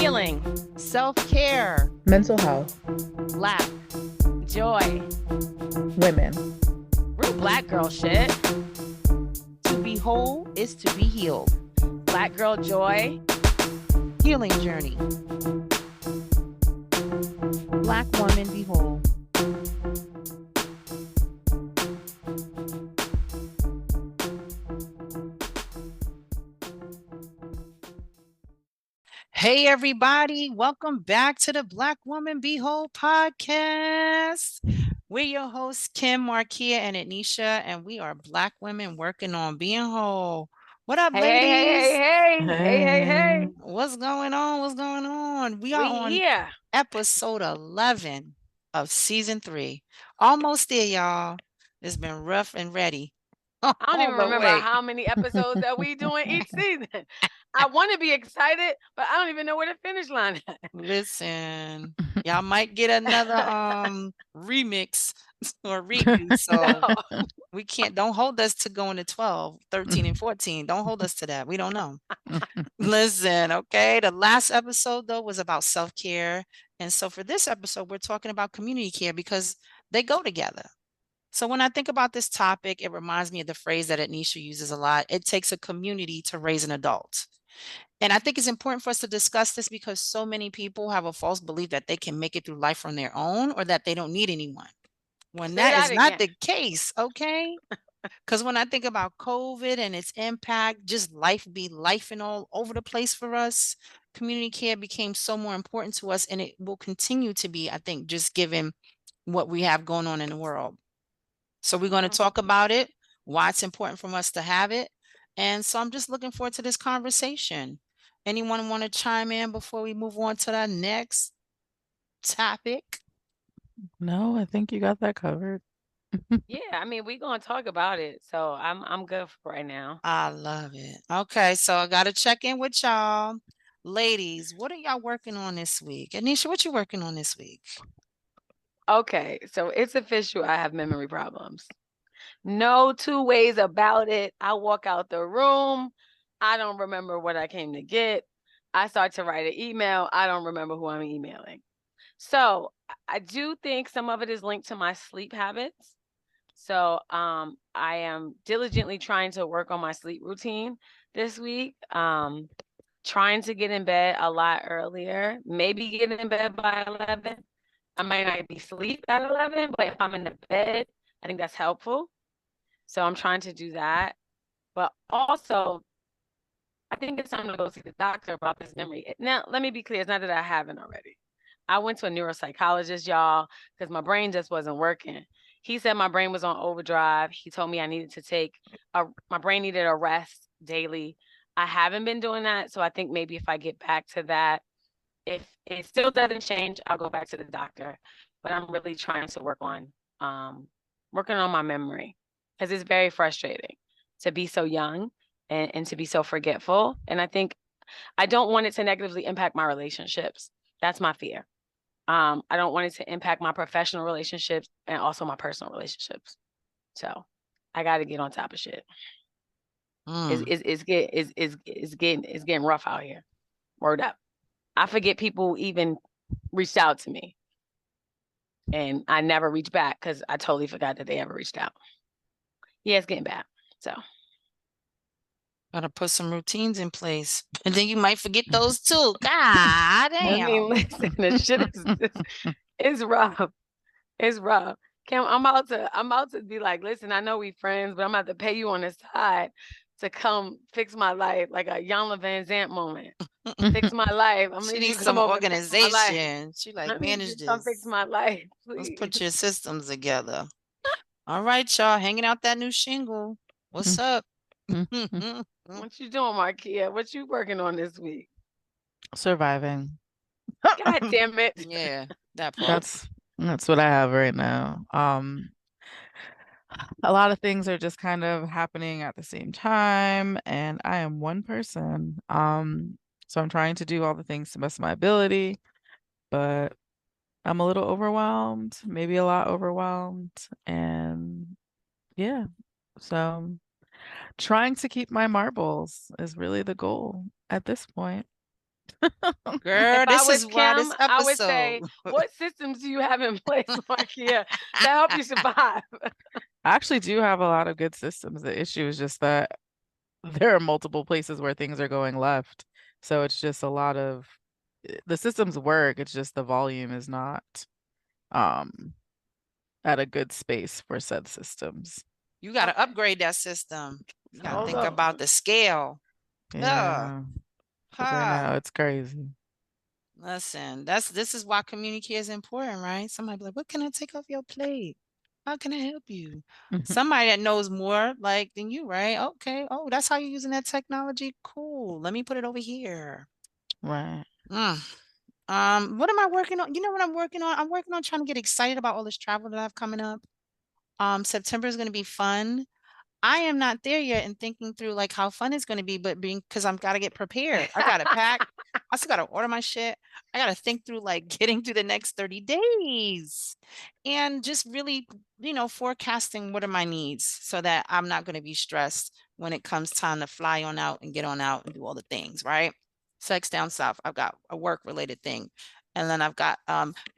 Healing, self-care, mental health, Black, joy, women. real Black girl shit. to be whole is to be healed. Black girl joy. Healing journey. Black woman be whole. Hey, everybody. Welcome back to the Black Woman Be Whole podcast. We're your hosts, Kim, Marquia, and Ednesha, and we are Black women working on being whole. What up, ladies? Hey. What's going on? What's going on? We are We on here. episode 11 of season 3. Almost there, y'all. It's been rough and ready. I don't all even the remember way. how many episodes that we doing each season. I want to be excited, but I don't even know where the finish line is. Listen, y'all might get another remix or redo. So we don't hold us to going to 12, 13, and 14. Don't hold us to that. We don't know. Listen, okay. The last episode though was about self-care. And so for this episode, we're talking about community care because they go together. So when I think about this topic, it reminds me of the phrase that Ednesha uses a lot. It takes a community to raise an adult. And I think it's important for us to discuss this because so many people have a false belief that they can make it through life on their own or that they don't need anyone. When that is not the case, okay? Because when I think about COVID and its impact, just life be life and all over the place for us, community care became so more important to us, and it will continue to be, I think, just given what we have going on in the world. So we're going to talk about it, why it's important for us to have it. And so I'm just looking forward to this conversation. Anyone want to chime in before we move on to the next topic? No, I think you got that covered. Yeah, I mean, we're going to talk about it. So I'm good for right now. I love it. Okay, so I got to check in with y'all. Ladies, what are y'all working on this week? Ednesha, what you working on this week? Okay, so it's official. I have memory problems. No two ways about it. I walk out the room. I don't remember what I came to get. I start to write an email. I don't remember who I'm emailing. So I do think some of it is linked to my sleep habits. So I am diligently trying to work on my sleep routine this week. Trying to get in bed a lot earlier, maybe get in bed by 11. I might not be asleep at 11, but if I'm in the bed, I think that's helpful. So I'm trying to do that. But also, I think it's time to go see the doctor about this memory. Now, let me be clear. It's not that I haven't already. I went to a neuropsychologist, y'all, because my brain just wasn't working. He said my brain was on overdrive. He told me I needed to my brain needed a rest daily. I haven't been doing that. So I think maybe if I get back to that, if it still doesn't change, I'll go back to the doctor. But I'm really trying to working on my memory because it's very frustrating to be so young and to be so forgetful. And I think I don't want it to negatively impact my relationships. That's my fear. I don't want it to impact my professional relationships and also my personal relationships. So I got to get on top of shit. It's getting rough out here. Word up. I forget people even reached out to me. And I never reached back because I totally forgot that they ever reached out. Yeah, it's getting bad. So Gotta put some routines in place. And then you might forget those too. God damn. I mean, listen, the shit it's rough. It's rough. Kim, I'm about to be like, listen, I know we friends, but I'm about to pay you on the side to come fix my life, like a Yana Van Zant moment. Fix my life. I'm She gonna need you needs to some come over and fix my life. organization. She like, I need you manage to come fix this. my life, Let's please. put your systems together. All right, y'all, hanging out that new shingle. What's up? What you doing, Marquia? What you working on this week? Surviving. God damn it. Yeah, that part. That's what I have right now. A lot of things are just kind of happening at the same time, and I am one person. So I'm trying to do all the things to the best of my ability, but I'm a little overwhelmed, maybe a lot overwhelmed, and yeah. So trying to keep my marbles is really the goal at this point. Girl, If I this was is why Kim, this I would episode. say, what systems do you have in place, Marquia, to help you survive? I actually do have a lot of good systems. The issue is just that there are multiple places where things are going left. So it's just a lot of the systems work, it's just the volume is not um at a good space for said systems. You got to Okay. upgrade that system. You got to Hold think up. about the scale. Huh. Yeah, because right Huh. now it's crazy. Listen, this is why communication is important, right? Somebody be like, "What can I take off your plate? How can I help you?" Somebody that knows more like than you, right? Okay. Oh, that's how you're using that technology. Cool. Let me put it over here. Right. Mm. What am I working on? You know what I'm working on? I'm working on trying to get excited about all this travel that I have coming up. September is going to be fun. I am not there yet and thinking through like how fun it's going to be, but being because I'm got to get prepared. I got to pack. I still got to order my shit. I got to think through like getting through the next 30 days and just really, forecasting what are my needs so that I'm not going to be stressed when it comes time to fly on out and get on out and do all the things, right? Sex down south. I've got a work related thing. And then I've got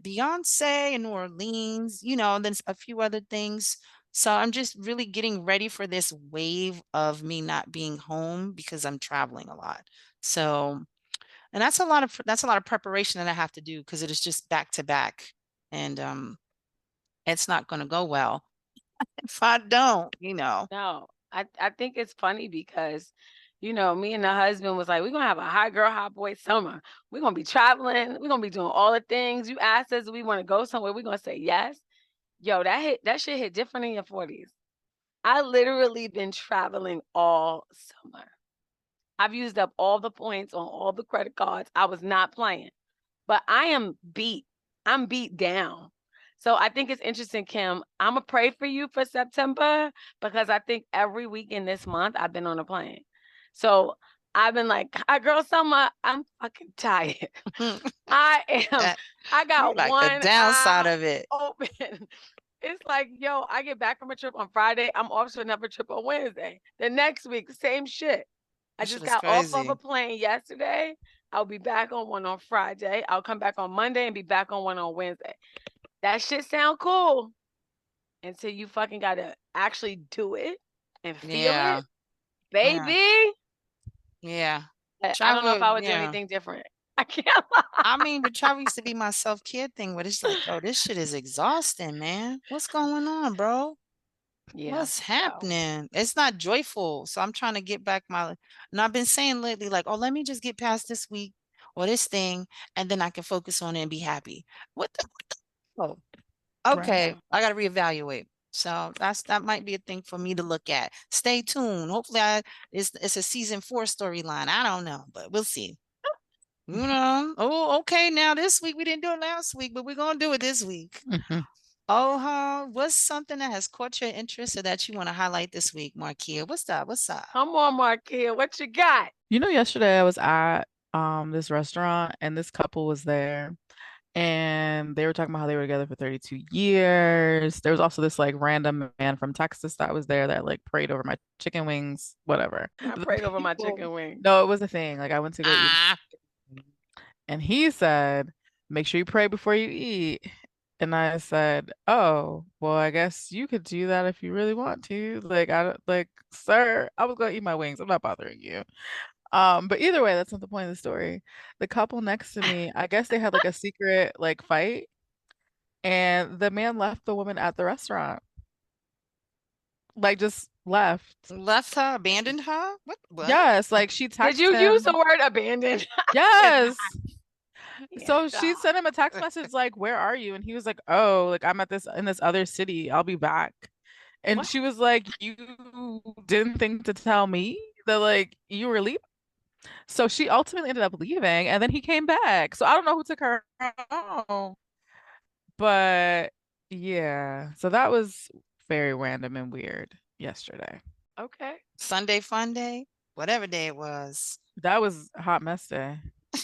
Beyonce in New Orleans, then a few other things. So I'm just really getting ready for this wave of me not being home because I'm traveling a lot. So, and that's a lot of preparation that I have to do because it is just back to back, and it's not going to go well if I don't. No, I think it's funny because, me and the husband was like, we're gonna have a hot girl, hot boy summer. We're gonna be traveling, we're gonna be doing all the things. You asked us, we want to go somewhere, we're gonna say yes. Yo, that shit hit different in your 40s. I literally been traveling all summer. I've used up all the points on all the credit cards. I was not playing. But I am beat. I'm beat down. So I think it's interesting, Kim. I'm gonna pray for you for September because I think every weekend this month I've been on a plane. So I've been like, "Hi, girl, summer. I'm fucking tired. I am. That I you got like the one downside eye of it. open." It's like, yo, I get back from a trip on Friday. I'm off to another trip on Wednesday. The next week, same shit. I That just shit is got off of a crazy. plane yesterday. I'll be back on one on Friday. I'll come back on Monday and be back on one on Wednesday. That shit sound cool until you fucking gotta actually do it and feel Yeah, it, yeah, baby. yeah. I don't know if Travel, I would do yeah. anything different. I can't lie. I mean, but travel used to be my self-care thing, but it's like, yo, this shit is exhausting, man. What's going on, bro? Yeah. What's So happening? It's not joyful. So I'm trying to get back and I've been saying lately, like, oh, let me just get past this week or this thing, and then I can focus on it and be happy. What the oh, Right. okay. yeah. I gotta reevaluate. So that might be a thing for me to look at. Stay tuned. Hopefully it's a season 4 storyline. I don't know, but we'll see. Oh, okay. Now this week we didn't do it last week, but we're gonna do it this week. Oh, what's something that has caught your interest or that you want to highlight this week, Marquia? What's up? What's up? Come on, Marquia. What you got? Yesterday I was at this restaurant and this couple was there and they were talking about how they were together for 32 years. There was also this like random man from Texas that was there that like prayed over my chicken wings, whatever. I The prayed over my people, chicken wing. no, it was a thing. Like I went to go eat Ah, and he said, make sure you pray before you eat. And I said, "Oh, well, I guess you could do that if you really want to." Like, I don't like, sir, I was gonna eat my wings. I'm not bothering you. But either way, that's not the point of the story. The couple next to me, I guess they had like a secret like fight, and the man left the woman at the restaurant. Like just left. left her, abandoned her? What? Yes, like she Did texted you use the him. word abandoned? I cannot. Yes. So she Yeah. sent him a text message like, "Where are you?" And he was like, "Oh, like I'm at this in this other city. I'll be back." And What? she was like, "You didn't think to tell me that like you were leaving?" So she ultimately ended up leaving and then he came back. So I don't know who took her home, but yeah. So that was very random and weird yesterday. Okay. Sunday fun day? Whatever day it was. That was a hot mess day.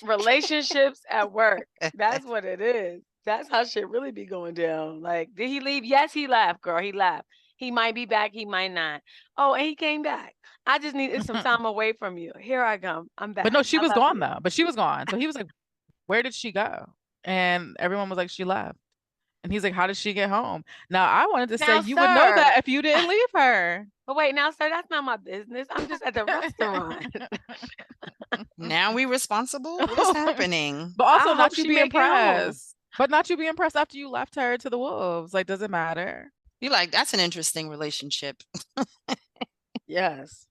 Relationships at work. That's what it is. That's how shit really be going down. Like, did he leave? Yes, he left, girl. He left. He might be back, he might not. Oh, and he came back. I just needed some time away from you. Here I come. I'm back. But no, she I was love gone you. though. But she was gone. So he was like, "Where did she go?" And everyone was like, "She left." And he's like, "How did she get home?" Now I wanted to say Now, you would know that sir. if you didn't leave her. But wait, now, sir, that's not my business. I'm just at the restaurant. Now we responsible? What is happening? But I also hope not you she be make it home. impressed. But not you be impressed after you left her to the wolves. Like, does it matter? You like, that's an interesting relationship. Yes.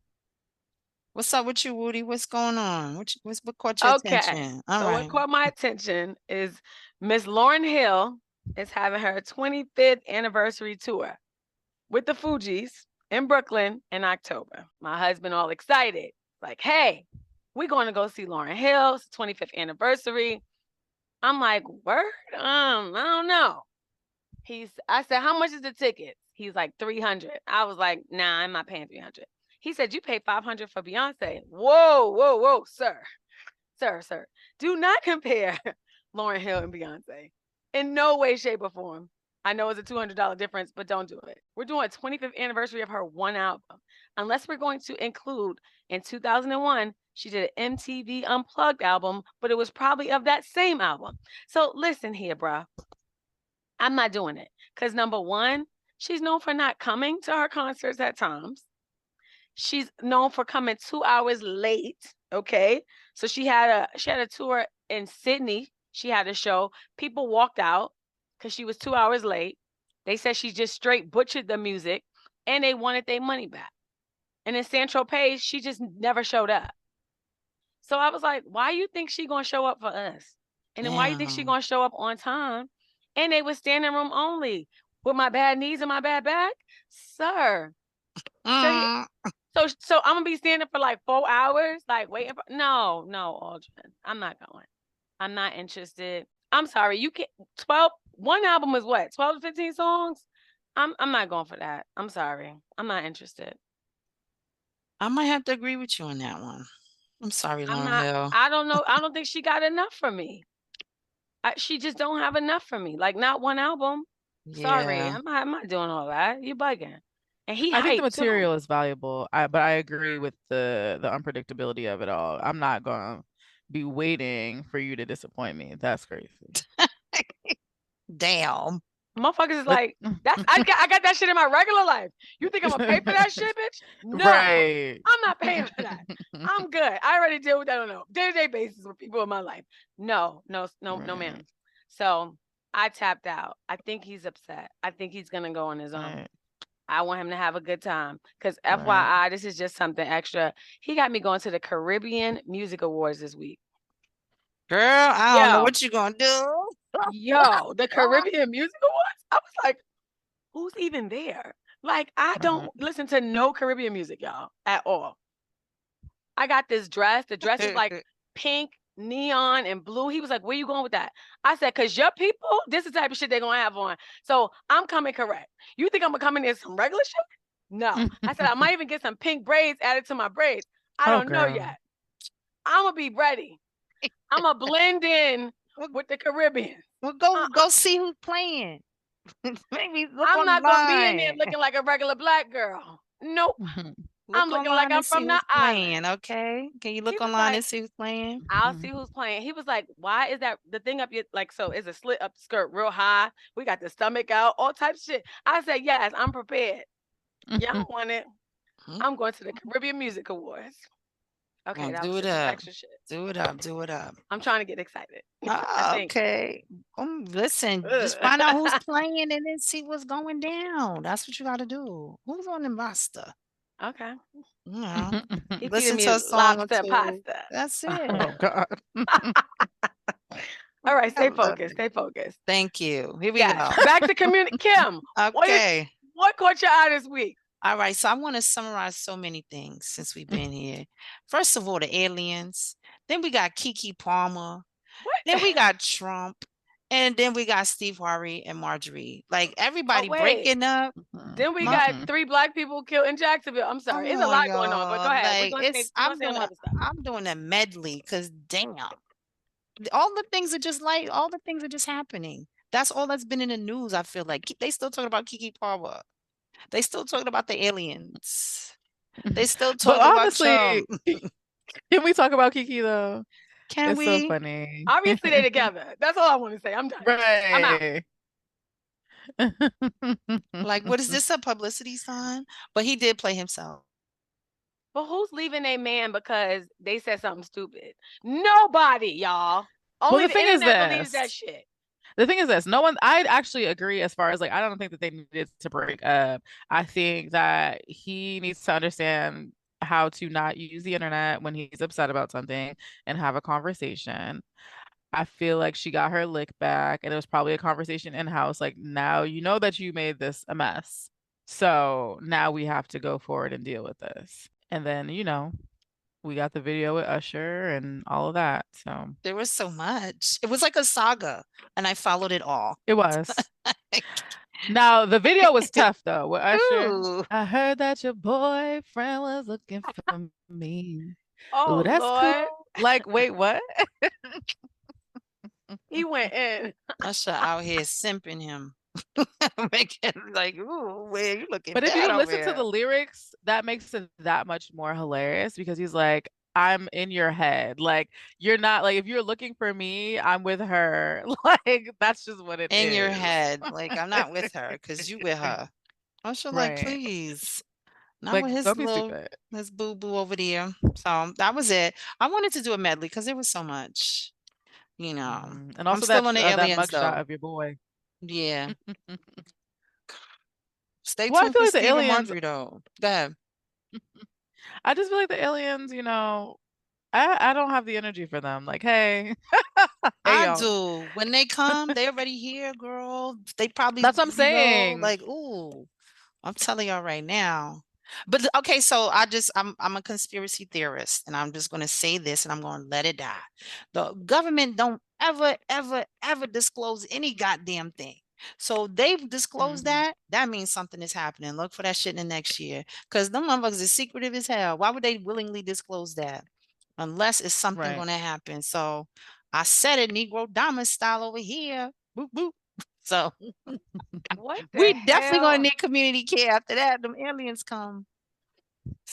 What's up with you, Woody? What's going on? What caught your Okay. attention? All So what right. caught my attention is Miss Lauryn Hill is having her 25th anniversary tour with the Fugees in Brooklyn in October. My husband all excited. Like, hey, we're going to go see Lauryn Hill. It's 25th anniversary. I'm like, word? I don't know. I said, how much is the ticket? He's like 300. I was like, nah, I'm not paying 300. He said, you paid 500 for Beyonce. Whoa, whoa, whoa, sir. Sir. Do not compare Lauryn Hill and Beyonce. In no way, shape, or form. I know it's a $200 difference, but don't do it. We're doing a 25th anniversary of her one album. Unless we're going to include in 2001, she did an MTV Unplugged album, but it was probably of that same album. So listen here, bruh. I'm not doing it. Because number one, she's known for not coming to her concerts at times. She's known for coming 2 hours late. Okay. So she had a tour in Sydney. She had a show. People walked out because she was 2 hours late. They said she just straight butchered the music and they wanted their money back. And in San Tropez, she just never showed up. So I was like, why you think she gonna show up for us? And then why you think she Damn. gonna show up on time? And they was standing room only with my bad knees and my bad back, sir. So Mm. so I'm gonna be standing for like 4 hours, like waiting for no, Aldrin. I'm not going. I'm not interested. I'm sorry. You can't 12 one album is what? 12 to 15 songs? I'm not going for that. I'm sorry. I'm not interested. I might have to agree with you on that one. I'm sorry, I'm Lauryn not Hill. I don't know. I don't think she got enough for me. She just don't have enough for me. Like not one album. Sorry. Yeah. I'm not doing all that. You bugging. And he I think the hyped too. material is valuable. But I agree with the unpredictability of it all. I'm not gonna be waiting for you to disappoint me. That's crazy. Damn. Motherfuckers is But like, I got that shit in my regular life. You think I'm gonna pay for that shit, bitch? No, right. I'm not paying for that. I'm good. I already deal with that on a day-to-day basis with people in my life. No, Right. ma'am. So I tapped out. I think he's upset. I think he's gonna go on his own. Right. I want him to have a good time. Cause Right. FYI, this is just something extra. He got me going to the Caribbean Music Awards this week. Girl, I don't know Yo, what you gonna do. the Caribbean Music Awards. I was like, who's even there? Like, I don't Right. listen to no Caribbean music, y'all, at all. I got this dress. The dress is like pink, neon, and blue. He was like, where you going with that? I said, because your people, this is the type of shit they're going to have on. So I'm coming correct. You think I'm going to come in there some regular shit? No. I said, I might even get some pink braids added to my braids. I Oh, don't know girl. yet. I'm going to be ready. I'm going to blend in Well, with the Caribbean. well, Uh-uh. go see who's playing. Maybe look I'm not going to be in there online. looking like a regular black girl. Nope. I'm Look looking like online I'm and see from the who's playing, island. okay? Can you He look was online like, and see who's playing? I'll see who's playing. He was like, why is that the thing up your like so is a slit up skirt real high? We got the stomach out, all types of shit. I said, yes, I'm prepared. Y'all want it. Hmm? I'm going to the Caribbean Music Awards. Okay, Well, that was do it just some up. extra shit. Do it up. Do it up. I'm trying to get excited. I Ah, think. okay. Listen, just Ugh. find out who's playing and then see what's going down. That's what you got to do. Who's on the roster? Okay. You know, He feeding listen me to a song or lobster two. pasta. That's Oh, it. God. All right, I stay love focused. it. Stay focused. Thank you. Here we Yes. go. Back to community. Kim, Okay. what caught your eye this week? All right. So I want to summarize so many things since we've been here. First of all, the aliens. Then we got Kiki Palmer. Then What? we got Trump. And then we got Steve Harvey and Marjorie. Like Oh, everybody wait. breaking up. Then we got Mm-mm. 3 black people killed in Jacksonville. I'm sorry. It's Come a lot on, going on, but go y'all. ahead. Like it's We're gonna say more other stuff. I'm doing a medley because damn. All the things are just like all the things are just happening. That's all that's been in the news. I feel like they still talking about Kiki Palmer. They still talking about the aliens. They still But talking about honestly, Trump. can we talk about Kiki though? Can It's so we? funny. Obviously, they together. That's all I want to say. I'm done. I'm out. Right. Like, what is this, a publicity sign? But he did play himself. But who's leaving a man because they said something stupid? Nobody, y'all. Well, Only the the thing is internet believes that this. shit. The thing is this, no one, I actually agree as far as like, I don't think that they needed to break up. I think that he needs to understand how to not use the internet when he's upset about something and have a conversation. I feel like she got her lick back, and it was probably a conversation in house. Like, now you know that you made this a mess. So now we have to go forward and deal with this. And then, we got the video with Usher and all of that. So There was so much. It was like a saga, and I followed it all. it was. Now the video was tough though with Usher. Ooh. I heard that your boyfriend was looking for me. Ooh, Oh that's Lord, cool. Like, wait, what? he went in. Usher out here simping him. Making like, ooh, where you looking But if you bad over listen to the here? lyrics, that makes it that much more hilarious because he's like, I'm in your head. Like, you're not like if you're looking for me, I'm with her. Like, that's just what it In your is. head. Like, I'm not with her because you with her. Usher, like, Right. please. Not with Like, his don't be little stupid. his boo boo over there. So that was it. I wanted to do a medley because there was so much, you know. And I'm also still on the that aliens mugshot though. of your boy. Yeah. Stay Well, I tuned feel for like the Stephen aliens, Marbury though. Go ahead. I just feel like the aliens, I don't have the energy for them. Like, hey, hey I y'all. do. When they come, they already here, girl. They probably That's what I'm busy though. saying. Like, ooh, I'm telling y'all right now. But okay, so I'm a conspiracy theorist, and I'm just gonna say this, and I'm gonna let it die. The government don't ever disclose any goddamn thing. So they've disclosed Mhm. that. That means something is happening. Look for that shit in the next year, because them motherfuckers is secretive as hell. Why would they willingly disclose that? Unless it's something Right. gonna happen. So I said it, Negro Diamond style over here. Boop boop. So What the we definitely gonna hell? need community care after that. Them aliens come.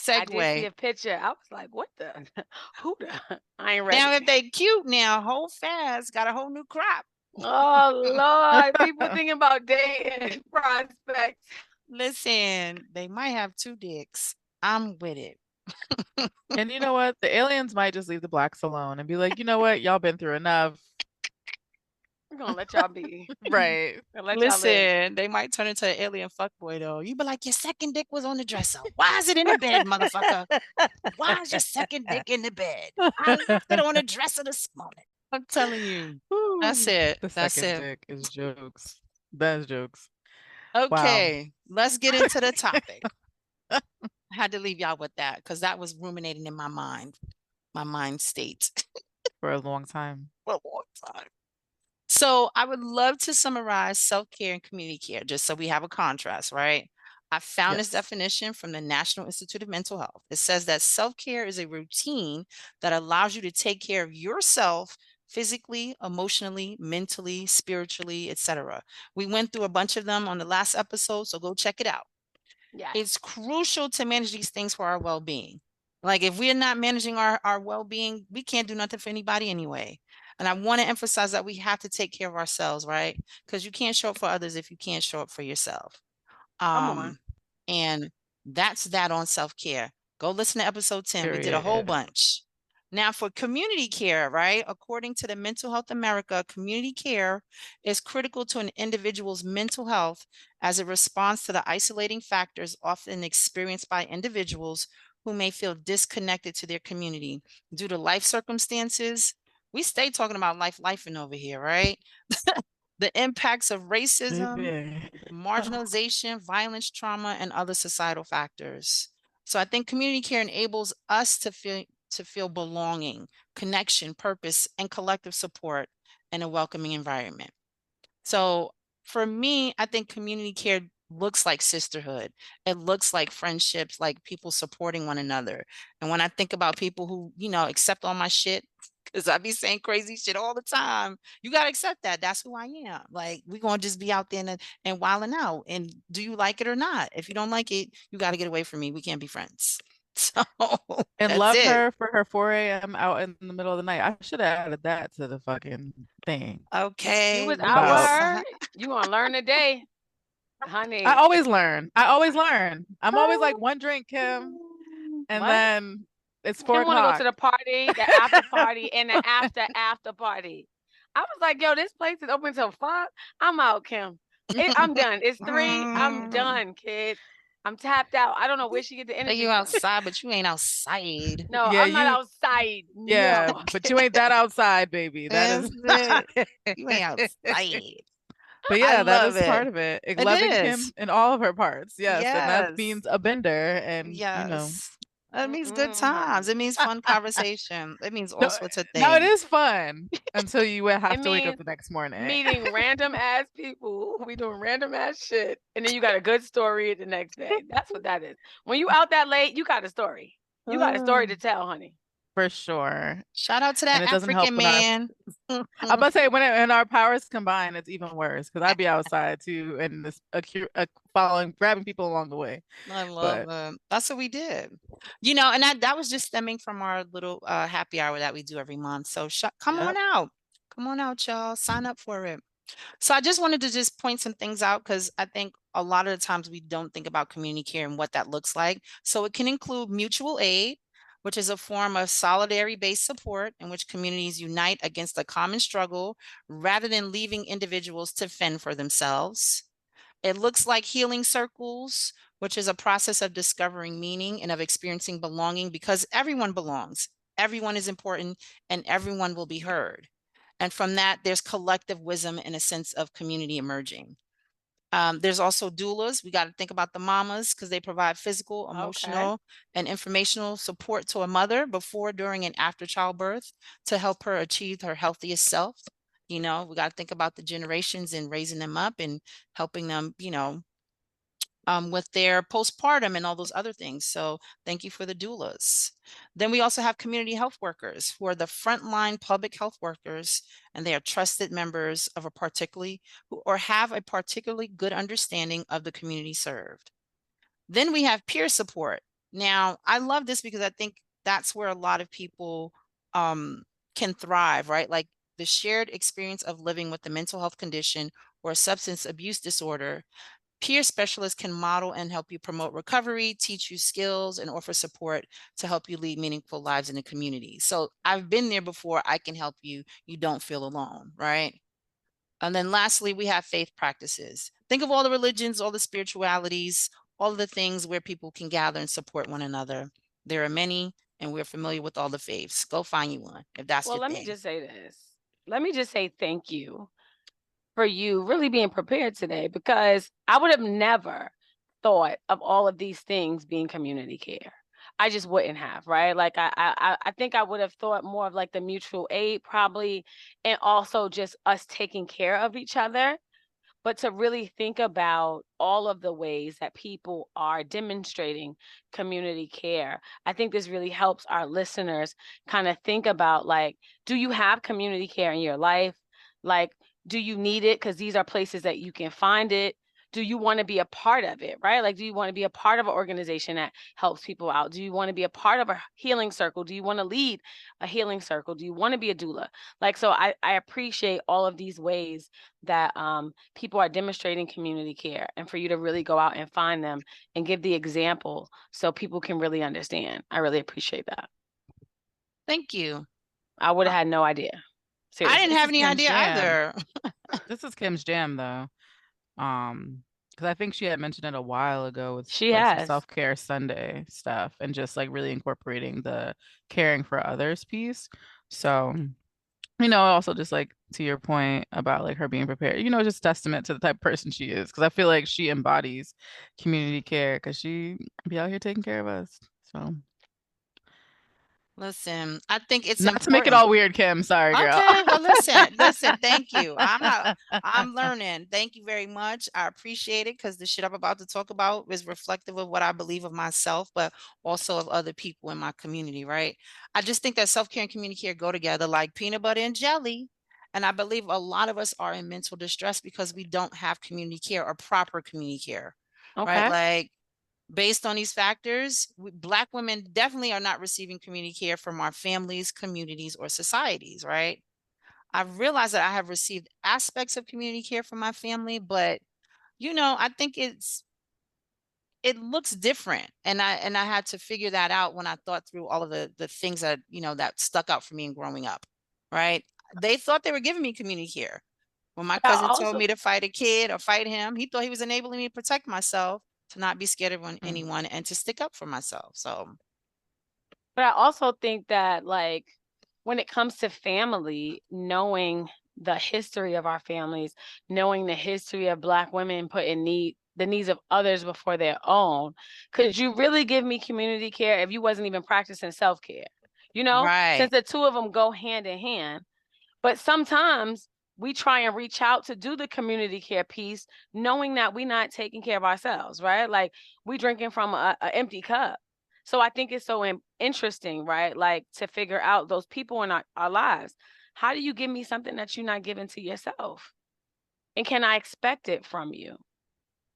I did see Segue. a picture. I was like, what the? Who the? I ain't Now, ready. if they cute now, whole fast, got a whole new crop. Oh Lord, people thinking about dating prospects. Listen, they might have two dicks. I'm with it. And you know what? The aliens might just leave the blacks alone and be like, you know what? Y'all been through enough. We're gonna let y'all be. Right. Gonna let y'all live. Listen, they might turn into an alien fuckboy though. You be like, your second dick was on the dresser. Why is it in the bed, motherfucker? Why is your second dick in the bed? I left it on the dresser this morning. I'm telling you. That's Woo. it. The That's second it. dick is jokes. That is jokes. Wow. Okay, let's get into the topic. I had to leave y'all with that because that was ruminating in my mind state For a long time. for a long time. So I would love to summarize self-care and community care, just so we have a contrast, right? I found this Yes. definition from the National Institute of Mental Health. It says that self-care is a routine that allows you to take care of yourself physically, emotionally, mentally, spiritually, etc. We went through a bunch of them on the last episode, so go check it out. Yes. It's crucial to manage these things for our well-being. Like if we're not managing our well-being, we can't do nothing for anybody anyway. And I want to emphasize that we have to take care of ourselves, right? Because you can't show up for others if you can't show up for yourself. Come on. Um, and that's that on self-care. Go listen to episode 10. We did a whole Period. bunch. Now for community care, right? According to the Mental Health America, community care is critical to an individual's mental health as a response to the isolating factors often experienced by individuals who may feel disconnected to their community due to life circumstances. We stay talking about lifing over here, right? The impacts of racism, Baby. marginalization, violence, trauma, and other societal factors. So I think community care enables us to feel belonging, connection, purpose, and collective support in a welcoming environment. So for me, I think community care looks like sisterhood. It looks like friendships, like people supporting one another. And when I think about people who, accept all my shit, because I be saying crazy shit all the time. You gotta accept that. That's who I am. Like we gonna just be out there and wilding out. And do you like it or not? If you don't like it, you gotta get away from me. We can't be friends. So And that's love it. her for her 4 a.m. out in the middle of the night. I should have added that to the fucking thing You Okay, was we out gonna with about her. You gonna learn today, I honey. always learn. I always learn. I'm always like one drink, Kim, and What? then it's four Kim want to go to o'clock. the party, the after party, and the after party. I was like, yo, this place is open till 5. I'm out, Kim. I'm done. It's 3. I'm done, kid. I'm tapped out. I don't know where she get the Say energy you from. outside, but you ain't outside. No, Yeah, I'm not you outside. yeah, No. but you ain't that outside, baby. That That's is it. You ain't outside. But I yeah, that love is it. part of it. It Loving is. Kim in all of her parts. Yes, and that Yes. means a bender and Yes. It means good Mm-mm, times. honey. It means fun conversation. It means all no, sorts of no, it things. is fun until you will It have to wake up means the next morning. meeting random ass people. We doing random ass shit. And then you got a good story the next day. That's what that is. When you out that late, you got a story. You got a story to Mm. tell, honey. For sure. Shout out to And that it doesn't help African when our man. I'm about to say when our powers combine, it's even worse because I'd be outside too and this following grabbing people along the way. I love But it. That's what we did. And that was just stemming from our little happy hour that we do every month. So come on yep. out. Come on out, y'all. Sign up for it. So I just wanted to just point some things out because I think a lot of the times we don't think about community care and what that looks like. So it can include mutual aid, which is a form of solidarity-based support in which communities unite against a common struggle rather than leaving individuals to fend for themselves. It looks like healing circles, which is a process of discovering meaning and of experiencing belonging because everyone belongs, everyone is important, and everyone will be heard. And from that, there's collective wisdom and a sense of community emerging. There's also doulas. We got to think about the mamas because they provide physical, Okay. emotional, and informational support to a mother before, during, and after childbirth to help her achieve her healthiest self. We got to think about the generations and raising them up and helping them, with their postpartum and all those other things. So thank you for the doulas. Then we also have community health workers who are the frontline public health workers, and they are trusted members of a particularly or have a particularly good understanding of the community served. Then we have peer support. Now, I love this because I think that's where a lot of people can thrive, right? Like the shared experience of living with a mental health condition or a substance abuse disorder. Peer specialists can model and help you promote recovery, teach you skills, and offer support to help you lead meaningful lives in the community. So I've been there before. I can help you. You don't feel alone, right? And then lastly, we have faith practices. Think of all the religions, all the spiritualities, all of the things where people can gather and support one another. There are many, and we're familiar with all the faiths. Go find you one if that's Well, your let me thing. just say this. Let me just say thank you for you really being prepared today because I would have never thought of all of these things being community care. I just wouldn't have, right? Like I think I would have thought more of like the mutual aid probably, and also just us taking care of each other. But to really think about all of the ways that people are demonstrating community care, I think this really helps our listeners kind of think about like, do you have community care in your life? Like, do you need it? Because these are places that you can find it. Do you want to be a part of it, right? Like, do you want to be a part of an organization that helps people out? Do you want to be a part of a healing circle? Do you want to lead a healing circle? Do you want to be a doula? Like, so I appreciate all of these ways that people are demonstrating community care, and for you to really go out and find them and give the example so people can really understand. I really appreciate that. Thank you. I would Uh, have had no idea. I didn't Seriously. This have is any Kim's idea jam. either. This is Kim's jam though. Because I think she had mentioned it a while ago with She like some has. self-care Sunday stuff and just like really incorporating the caring for others piece. So, also just like to your point about like her being prepared, just testament to the type of person she is. Because I feel like she embodies community care because she be out here taking care of us. So Listen, I think it's Not to make it important. all weird, Kim. Sorry, girl. Okay, well, listen, thank you. I'm learning. Thank you very much. I appreciate it because the shit I'm about to talk about is reflective of what I believe of myself, but also of other people in my community, right? I just think that self-care and community care go together like peanut butter and jelly. And I believe a lot of us are in mental distress because we don't have community care or proper community care, right? Okay. Like based on these factors, Black women definitely are not receiving community care from our families, communities, or societies, right? I've realized that I have received aspects of community care from my family, but I think it looks different. And I had to figure that out when I thought through all of the things that, that stuck out for me in growing up, right? They thought they were giving me community care. When my But I cousin told also, me to fight a kid or fight him, he thought he was enabling me to protect myself, to not be scared of Mm. anyone, and to stick up for myself. So, but I also think that, like, when it comes to family, knowing the history of our families, knowing the history of Black women putting the needs of others before their own, could you really give me community care if you wasn't even practicing self-care? right. Since the two of them go hand in hand. But sometimes we try and reach out to do the community care piece, knowing that we're not taking care of ourselves, right? Like we drinking from a empty cup. So I think it's so interesting, right? Like to figure out those people in our lives. How do you give me something that you're not giving to yourself? And can I expect it from you?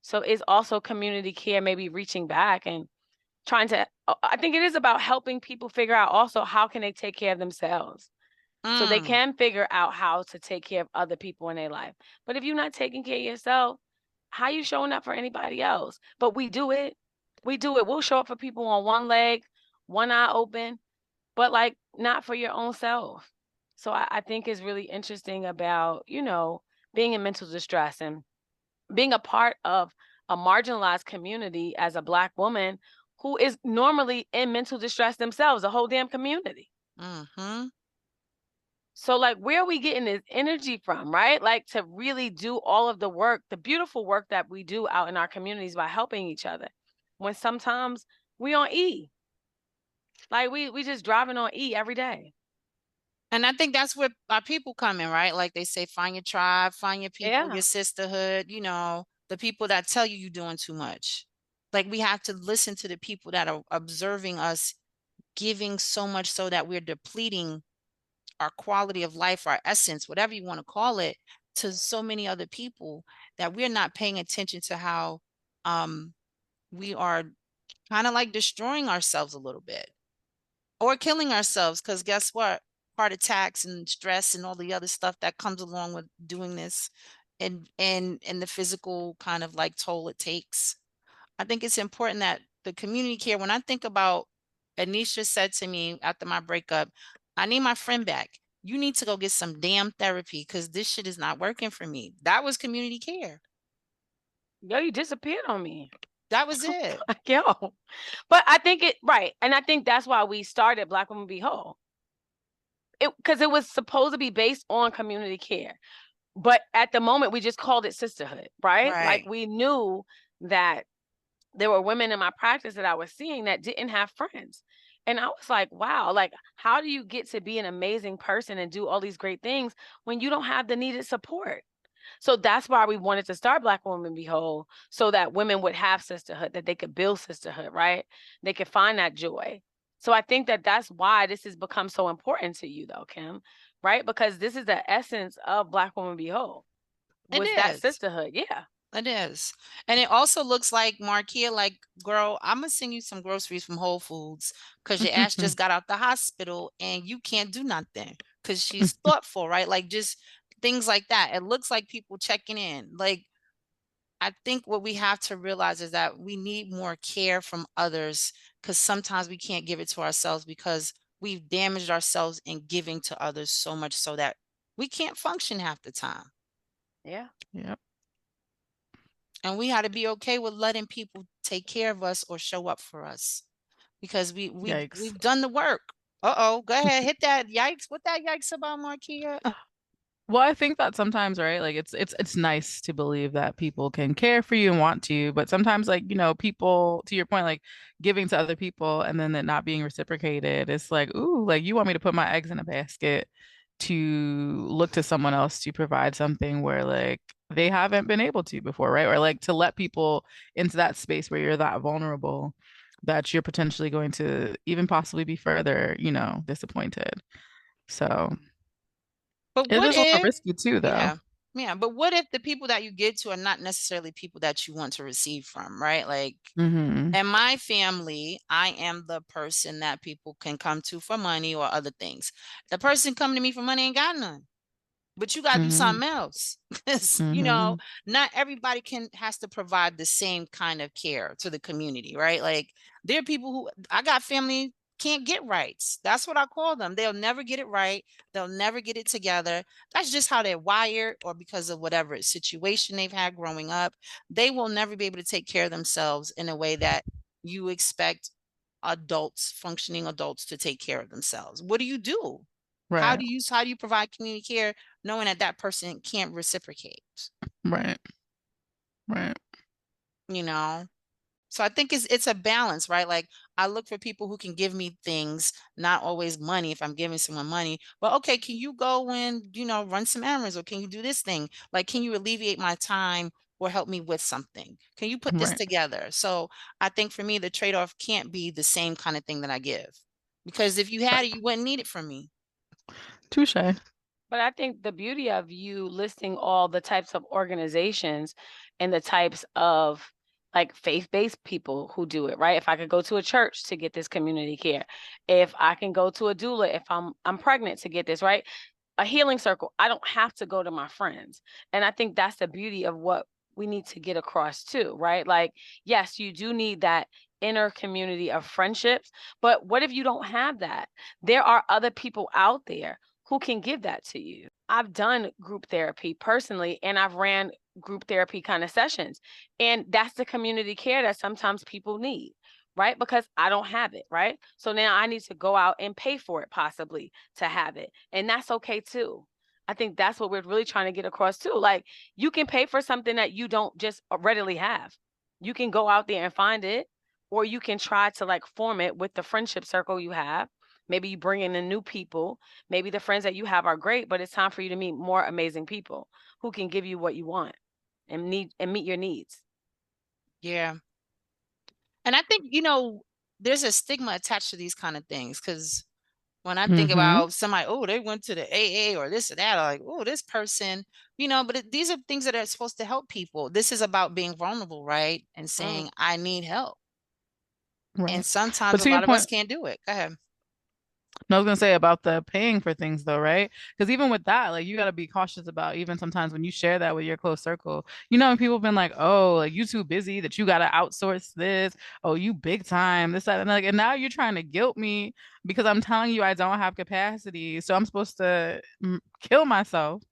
So it's also community care, maybe reaching back and trying to, I think it is about helping people figure out also how can they take care of themselves so they Mm, can figure out how to take care of other people in their life. But if you're not taking care of yourself, how you showing up for anybody else? But we do it. We do it. We'll show up for people on one leg, one eye open, but like not for your own self. So I think it's really interesting about, being in mental distress and being a part of a marginalized community as a Black woman who is normally in mental distress themselves, a whole damn community. mm-hmm. So, like, where are we getting this energy from, right? Like, to really do all of the work, the beautiful work that we do out in our communities by helping each other, when sometimes we on E, like we just driving on E every day. And I think that's where our people come in, right? Like they say, find your tribe, find your people, Yeah, your sisterhood, the people that tell you you're doing too much. Like we have to listen to the people that are observing us giving so much so that we're depleting our quality of life, our essence, whatever you want to call it, to so many other people that we're not paying attention to how we are kind of like destroying ourselves a little bit or killing ourselves. Because guess what? Heart attacks and stress and all the other stuff that comes along with doing this and the physical kind of like toll it takes. I think it's important that the community care, when I think about, Ednesha said to me after my breakup, I need my friend back. You need to go get some damn therapy because this shit is not working for me. That was community care. yo, you disappeared on me. That was it. Like, yo, but I think it right, and I think that's why we started Black Women Be Whole. Because it was supposed to be based on community care. But at the moment, we just called it sisterhood, right? Like Right. we knew that there were women in my practice that I was seeing that didn't have friends. And I was like, wow, like, how do you get to be an amazing person and do all these great things when you don't have the needed support? So that's why we wanted to start Black Women Be Whole, so that women would have sisterhood, that they could build sisterhood, right? They could find that joy. So I think that that's why this has become so important to you, though, Kim, right? Because this is the essence of Black Women Be Whole, It was that is. sisterhood. Yeah. It is. And it also looks like Marquia, like, girl, I'm gonna send you some groceries from Whole Foods because your ass just got out the hospital and you can't do nothing because she's thoughtful, right? Like just things like that. It looks like people checking in. Like, I think what we have to realize is that we need more care from others because sometimes we can't give it to ourselves because we've damaged ourselves in giving to others so much so that we can't function half the time. Yeah. Yep. And we had to be okay with letting people take care of us or show up for us because Yikes. we've done the work. Uh-oh, go ahead, hit that yikes. What that yikes about, Marquia? Well, I think that sometimes, right? Like it's nice to believe that people can care for you and want to, but sometimes like, people to your point, like giving to other people and then it not being reciprocated, it's like, ooh, like you want me to put my eggs in a basket to look to someone else to provide something where like they haven't been able to before, right? Or like to let people into that space where you're that vulnerable that you're potentially going to even possibly be further, disappointed. So But it what is a little if, risky too, though. yeah, yeah, but what if the people that you give to are not necessarily people that you want to receive from, right? Like Hmm. in my family, I am the person that people can come to for money or other things. The person coming to me for money ain't got none. But you got to do Hmm. something else. 'Cause, Hmm. not everybody has to provide the same kind of care to the community, right? Like there are people who I got family can't get rights. That's what I call them. They'll never get it right. They'll never get it together. That's just how they're wired, or because of whatever situation they've had growing up. They will never be able to take care of themselves in a way that you expect functioning adults to take care of themselves. What do you do? Right, How do you provide community care knowing that that person can't reciprocate? right, right, You know? So I think it's a balance, right? Like I look for people who can give me things, not always money if I'm giving someone money. But okay, can you go and, run some errands, or can you do this thing? Like can you alleviate my time or help me with something? Can you put this right, together? So I think for me the trade-off can't be the same kind of thing that I give. Because if you had right. it, you wouldn't need it from me. Touche. But I think the beauty of you listing all the types of organizations and the types of like faith-based people who do it, right? If I could go to a church to get this community care, if I can go to a doula if I'm pregnant to get this, right? A healing circle. I don't have to go to my friends. And I think that's the beauty of what we need to get across too, right? Like, yes, you do need that inner community of friendships, but what if you don't have that? There are other people out there who can give that to you. I've done group therapy personally, and I've ran group therapy kind of sessions. And that's the community care that sometimes people need, right? Because I don't have it, right? So now I need to go out and pay for it possibly to have it. And that's okay too. I think that's what we're really trying to get across too. Like you can pay for something that you don't just readily have. You can go out there and find it, or you can try to like form it with the friendship circle you have. Maybe you bring in the new people. Maybe the friends that you have are great, but it's time for you to meet more amazing people who can give you what you want and meet your needs. Yeah. And I think, there's a stigma attached to these kind of things because when I think Hmm. about somebody, oh, they went to the AA or this or that, I'm like, oh, this person, but these are things that are supposed to help people. This is about being vulnerable, right? And Mm. saying, I need help. And Right. sometimes But a to your lot of us point, can't do it. Go ahead. no, I was gonna say about the paying for things though, right? Because even with that, like you gotta be cautious about even sometimes when you share that with your close circle. And people have been like, oh, like you too busy that you gotta outsource this. Oh, you big time, this, that, and like, and now you're trying to guilt me because I'm telling you I don't have capacity. So I'm supposed to kill myself,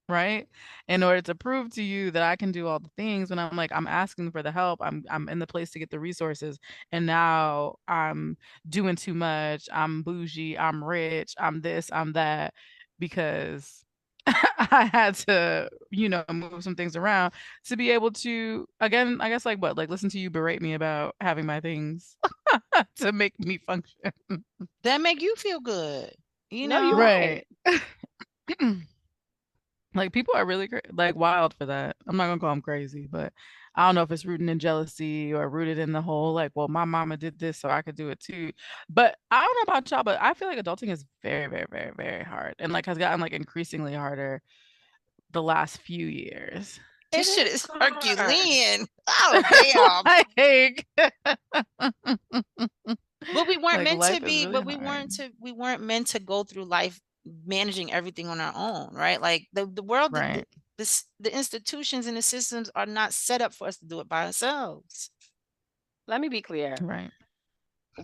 right? In order to prove to you that I can do all the things when I'm like I'm asking for the help. I'm in the place to get the resources and now I'm doing too much. I'm bougie, I'm rich, I'm this, I'm that because I had to, move some things around to be able to again, I guess like what, like listen to you berate me about having my things to make me function. That make you feel good, you No, you're know? right. Right. Like people are really like wild for that. I'm not gonna call them crazy, but I don't know if it's rooted in jealousy or rooted in the whole like, well, my mama did this, so I could do it too. But I don't know about y'all, but I feel like adulting is very, very, very, very hard, and like has gotten like increasingly harder the last few years. It This shit is is hard. Herculean. Oh, damn. Like, But we weren't like meant to life is be, really but hard. we weren't meant to go through life managing everything on our own, right? Like the world, Right, the institutions and the systems are not set up for us to do it by ourselves. Let me be clear. right.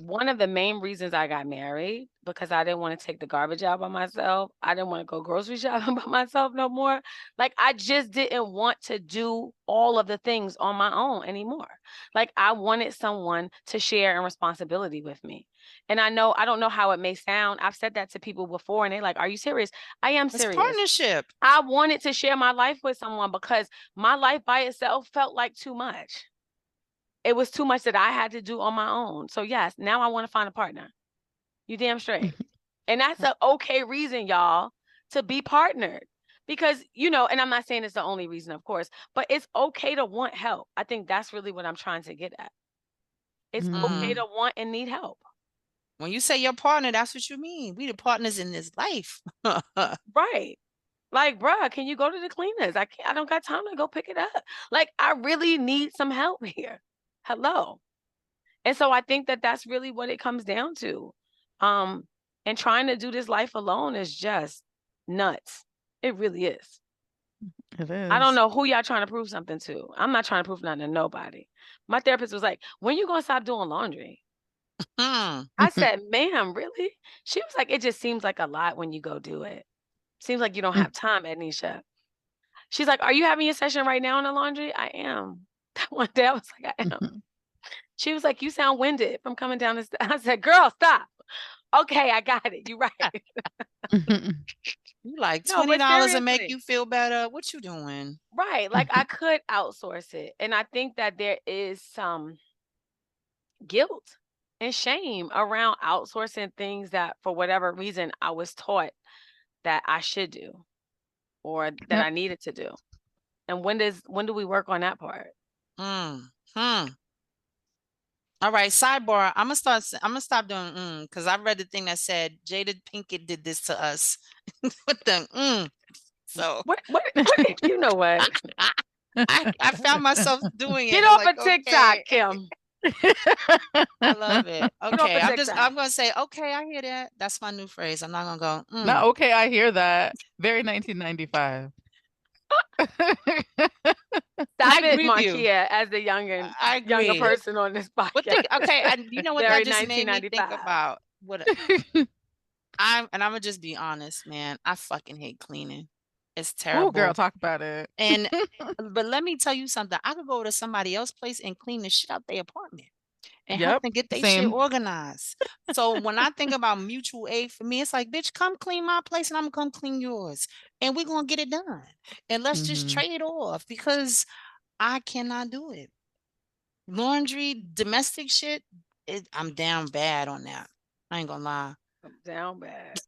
One of the main reasons I got married because I didn't want to take the garbage out by myself. I didn't want to go grocery shopping by myself no more. Like I just didn't want to do all of the things on my own anymore. Like I wanted someone to share in responsibility with me. And I don't know how it may sound. I've said that to people before and they're like, "Are you serious?" I am It's serious. partnership. I wanted to share my life with someone because my life by itself felt like too much. It was too much that I had to do on my own. So yes, now I want to find a partner. You damn straight. And that's an okay reason, y'all, to be partnered. Because, and I'm not saying it's the only reason, of course, but it's okay to want help. I think that's really what I'm trying to get at. It's okay to want and need help. When you say your partner, that's what you mean. We the partners in this life. Right. Like, bruh, can you go to the cleaners? I don't got time to go pick it up. Like, I really need some help here. Hello. And so I think that that's really what it comes down to. And trying to do this life alone is just nuts. It really is. It I don't is. know who y'all trying to prove something to. I'm not trying to prove nothing to nobody. My therapist was like, "When you gonna stop doing laundry?" I said, "Ma'am, really?" She was like, "It just seems like a lot when you go do it. Seems like you don't have time, Ednesha." She's like, "Are you having your session right now in the laundry?" I am. That one day I was like, "I am." She was like, "You sound winded from coming down the stairs." I said, "Girl, stop." Okay, I got it. You're right. You like No, but $20 to make seriously. you feel better. What you doing? Right. Like I could outsource it. And I think that there is some guilt and shame around outsourcing things that for whatever reason I was taught that I should do or that Yep. I needed to do. And when do we work on that part? Hmm. All right, sidebar. I'm gonna stop doing because I read the thing that said Jada Pinkett did this to us with them. So What you know what? I found myself doing it. Get I'm off like, of TikTok, okay, Kim. I love it. Get off Okay, of TikTok. I'm gonna say, okay, I hear that. That's my new phrase. I'm not gonna Not go. okay, I hear that. Very 1995. I Stop it, agree with you. Marquia, as the I younger agree. person on this But podcast. okay, and you know what that Very just made me think 1995. about what I'm gonna just be honest, man. I fucking hate cleaning. It's Oh, girl, terrible. talk about it. And but let me tell you something. I could go to somebody else's place and clean the shit out their apartment and help Yep, them get their shit same. organized. So when I think about mutual aid for me, it's like, bitch, come clean my place and I'm gonna come clean yours. And we're gonna get it done. And let's just Mhm. trade off because I cannot do it. Laundry, domestic shit, I'm down bad on that. I ain't gonna lie. I'm down bad.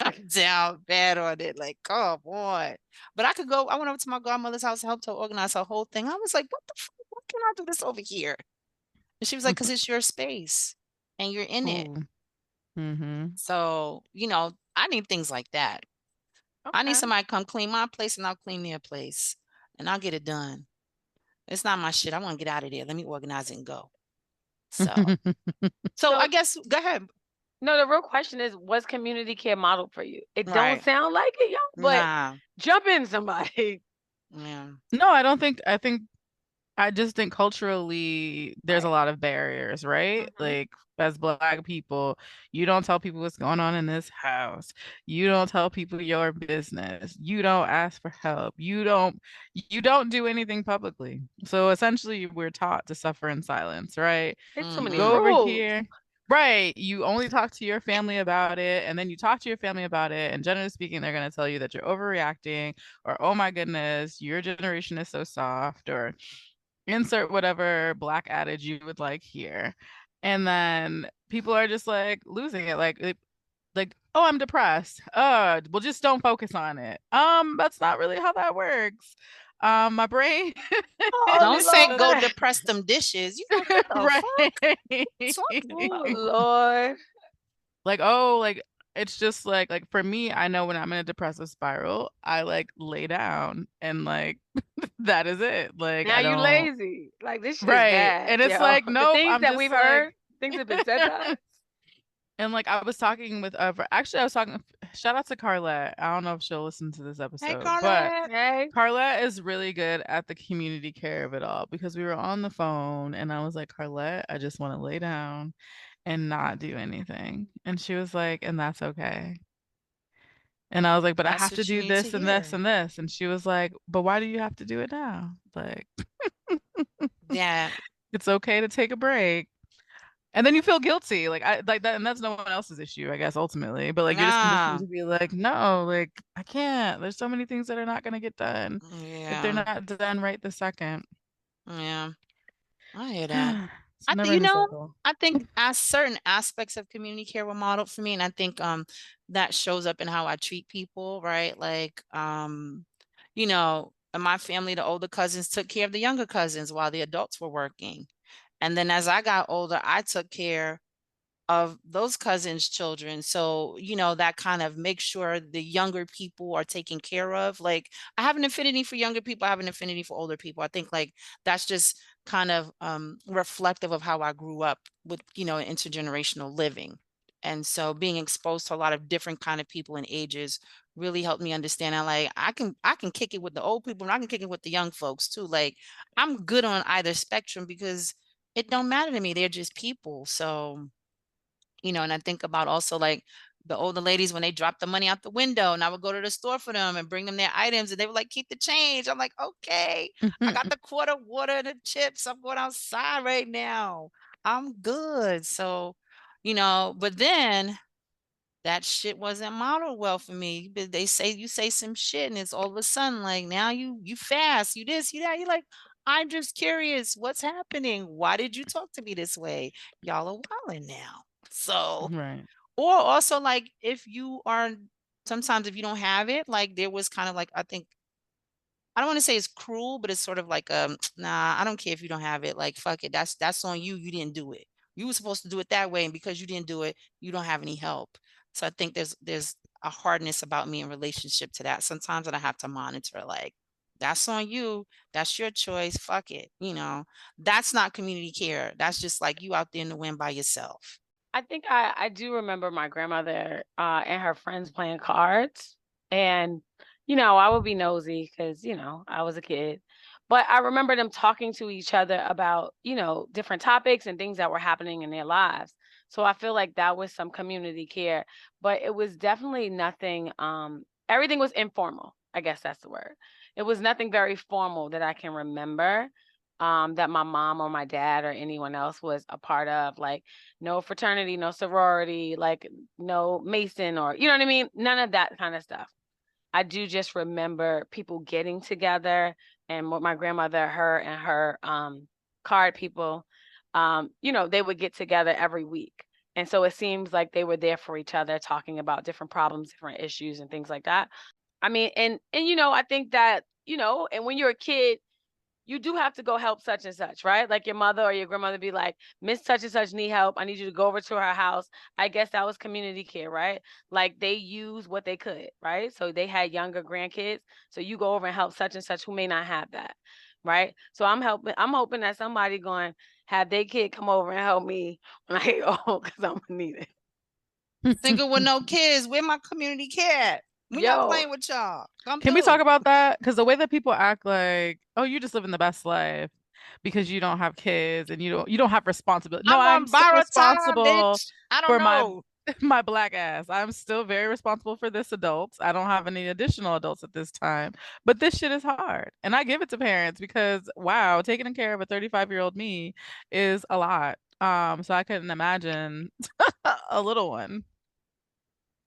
I'm down bad on it. Like, come on. But I could go. I went over to my godmother's house to help her organize her whole thing. I was like, what the fuck? Why can't I do this over here? And she was like, because it's your space and you're in it. Ooh. Mhm. So, I need things like that. I need Okay. somebody to come clean my place and I'll clean their place and I'll get it done. It's not my shit. I want to get out of there. Let me organize it and go. So I So guess go ahead. no, the real question is, was community care modeled for you? It don't Right. sound like it, y'all, but Nah. jump in somebody. Yeah. No, I just think culturally there's a Right. lot of barriers, right? Like as Black people, you don't tell people what's going on in this house. You don't tell people your business. You don't ask for help. You don't do anything publicly. So essentially we're taught to suffer in silence, right? It's too You many go over rules. here. Right. You only talk to your family about it, and then you talk to your family about it, and generally speaking, they're going to tell you that you're overreacting, or oh my goodness, your generation is so soft, or insert whatever Black adage you would like here. And then people are just like losing it. Like, oh, I'm depressed. Well, just don't focus on it. That's not really how that works. My brain, Don't say Oh go Lord. depress them dishes. You like, what the fuck? right? Talk Oh rude. Lord. Like, oh, like it's just like for me, I know when I'm in a depressive spiral, I like lay down and like that is it. Like Now I you don't. lazy. Like this shit is Right. bad, And it's yo. like, The nope, things I'm that just we've like heard, things that have been said to us. and like I was talking with actually I was talking shout out to Carlette. I don't know if she'll listen to this Hey, episode, but Carla. Okay. Carlette is really good at the community care of it all because we were on the phone and I was like, Carlette, I just want to lay down and not do anything. And she was like, and that's okay. And I was like, but I That's have to what you do need to this and this hear. and this. And she was like, but why do you have to do it now? Like, Yeah. it's okay to take a break. And then you feel guilty, like I like that, and that's no one else's issue, I guess, ultimately. But like you're just conditioned Nah. to be like, no, like I can't. There's so many things that are not gonna get done if they're Yeah. not done right this second. Yeah. I hear that. It's a never-ending cycle. I think as certain aspects of community care were modeled for me, and I think that shows up in how I treat people, right? Like you know, in my family, the older cousins took care of the younger cousins while the adults were working. And then as I got older, I took care of those cousins' children. So, you know, that kind of makes sure the younger people are taken care of. Like, I have an affinity for younger people, I have an affinity for older people. I think like that's just kind of reflective of how I grew up with, you know, intergenerational living. And so being exposed to a lot of different kind of people and ages really helped me understand that like I can kick it with the old people and I can kick it with the young folks too. Like I'm good on either spectrum because it don't matter to me. They're just people. So you know, and I think about also like the older ladies when they drop the money out the window and I would go to the store for them and bring them their items and they would like keep the change. I'm like, okay, I got the quart of water, the chips. I'm going outside right now. I'm good. So, you know, but then that shit wasn't modeled well for me. But they say you say some shit and it's all of a sudden like now you fast, you this, you that. You're like, I'm just curious, what's happening? Why did you talk to me this way? Y'all are wilding now. So, Right. or also like if you are sometimes if you don't have it, like there was kind of like I think I don't want to say it's cruel, but it's sort of like nah, I don't care if you don't have it. Like fuck it. That's on you. You didn't do it. You were supposed to do it that way. And because you didn't do it, you don't have any help. So I think there's a hardness about me in relationship to that. Sometimes that I have to monitor, like, that's on you. That's your choice. Fuck it. You know, that's not community care. That's just like you out there in the wind by yourself. I think I do remember my grandmother and her friends playing cards. And, I would be nosy because, I was a kid. But I remember them talking to each other about, different topics and things that were happening in their lives. So I feel like that was some community care, but it was definitely nothing, everything was informal. I guess that's the word. It was nothing very formal that I can remember that my mom or my dad or anyone else was a part of. Like, no fraternity, no sorority, like no Mason or, you know what I mean? None of that kind of stuff. I do just remember people getting together and what my grandmother, her and her card people, they would get together every week. And so it seems like they were there for each other, talking about different problems, different issues and things like that. I mean, and I think that, and when you're a kid, you do have to go help such and such, right? Like your mother or your grandmother be like, Miss such and such need help. I need you to go over to her house. I guess that was community care, right? Like they used what they could, right? So they had younger grandkids. So you go over and help such and such who may not have that, right? So I'm hoping that somebody going have their kid come over and help me when I get old because I'm gonna need it. Single with no kids, where my community care at? We not Yo, playing with y'all. Come Can we talk through. about that? Because the way that people act like, oh, you just living the best life because you don't have kids and you don't have responsibility. No, I'm I'm on still borrowed time, responsible bitch. I don't for my know. my black ass. I'm still very responsible for this adult. I don't have any additional adults at this time. But this shit is hard. And I give it to parents because wow, taking care of a 35-year-old me is a lot. So I couldn't imagine a little one.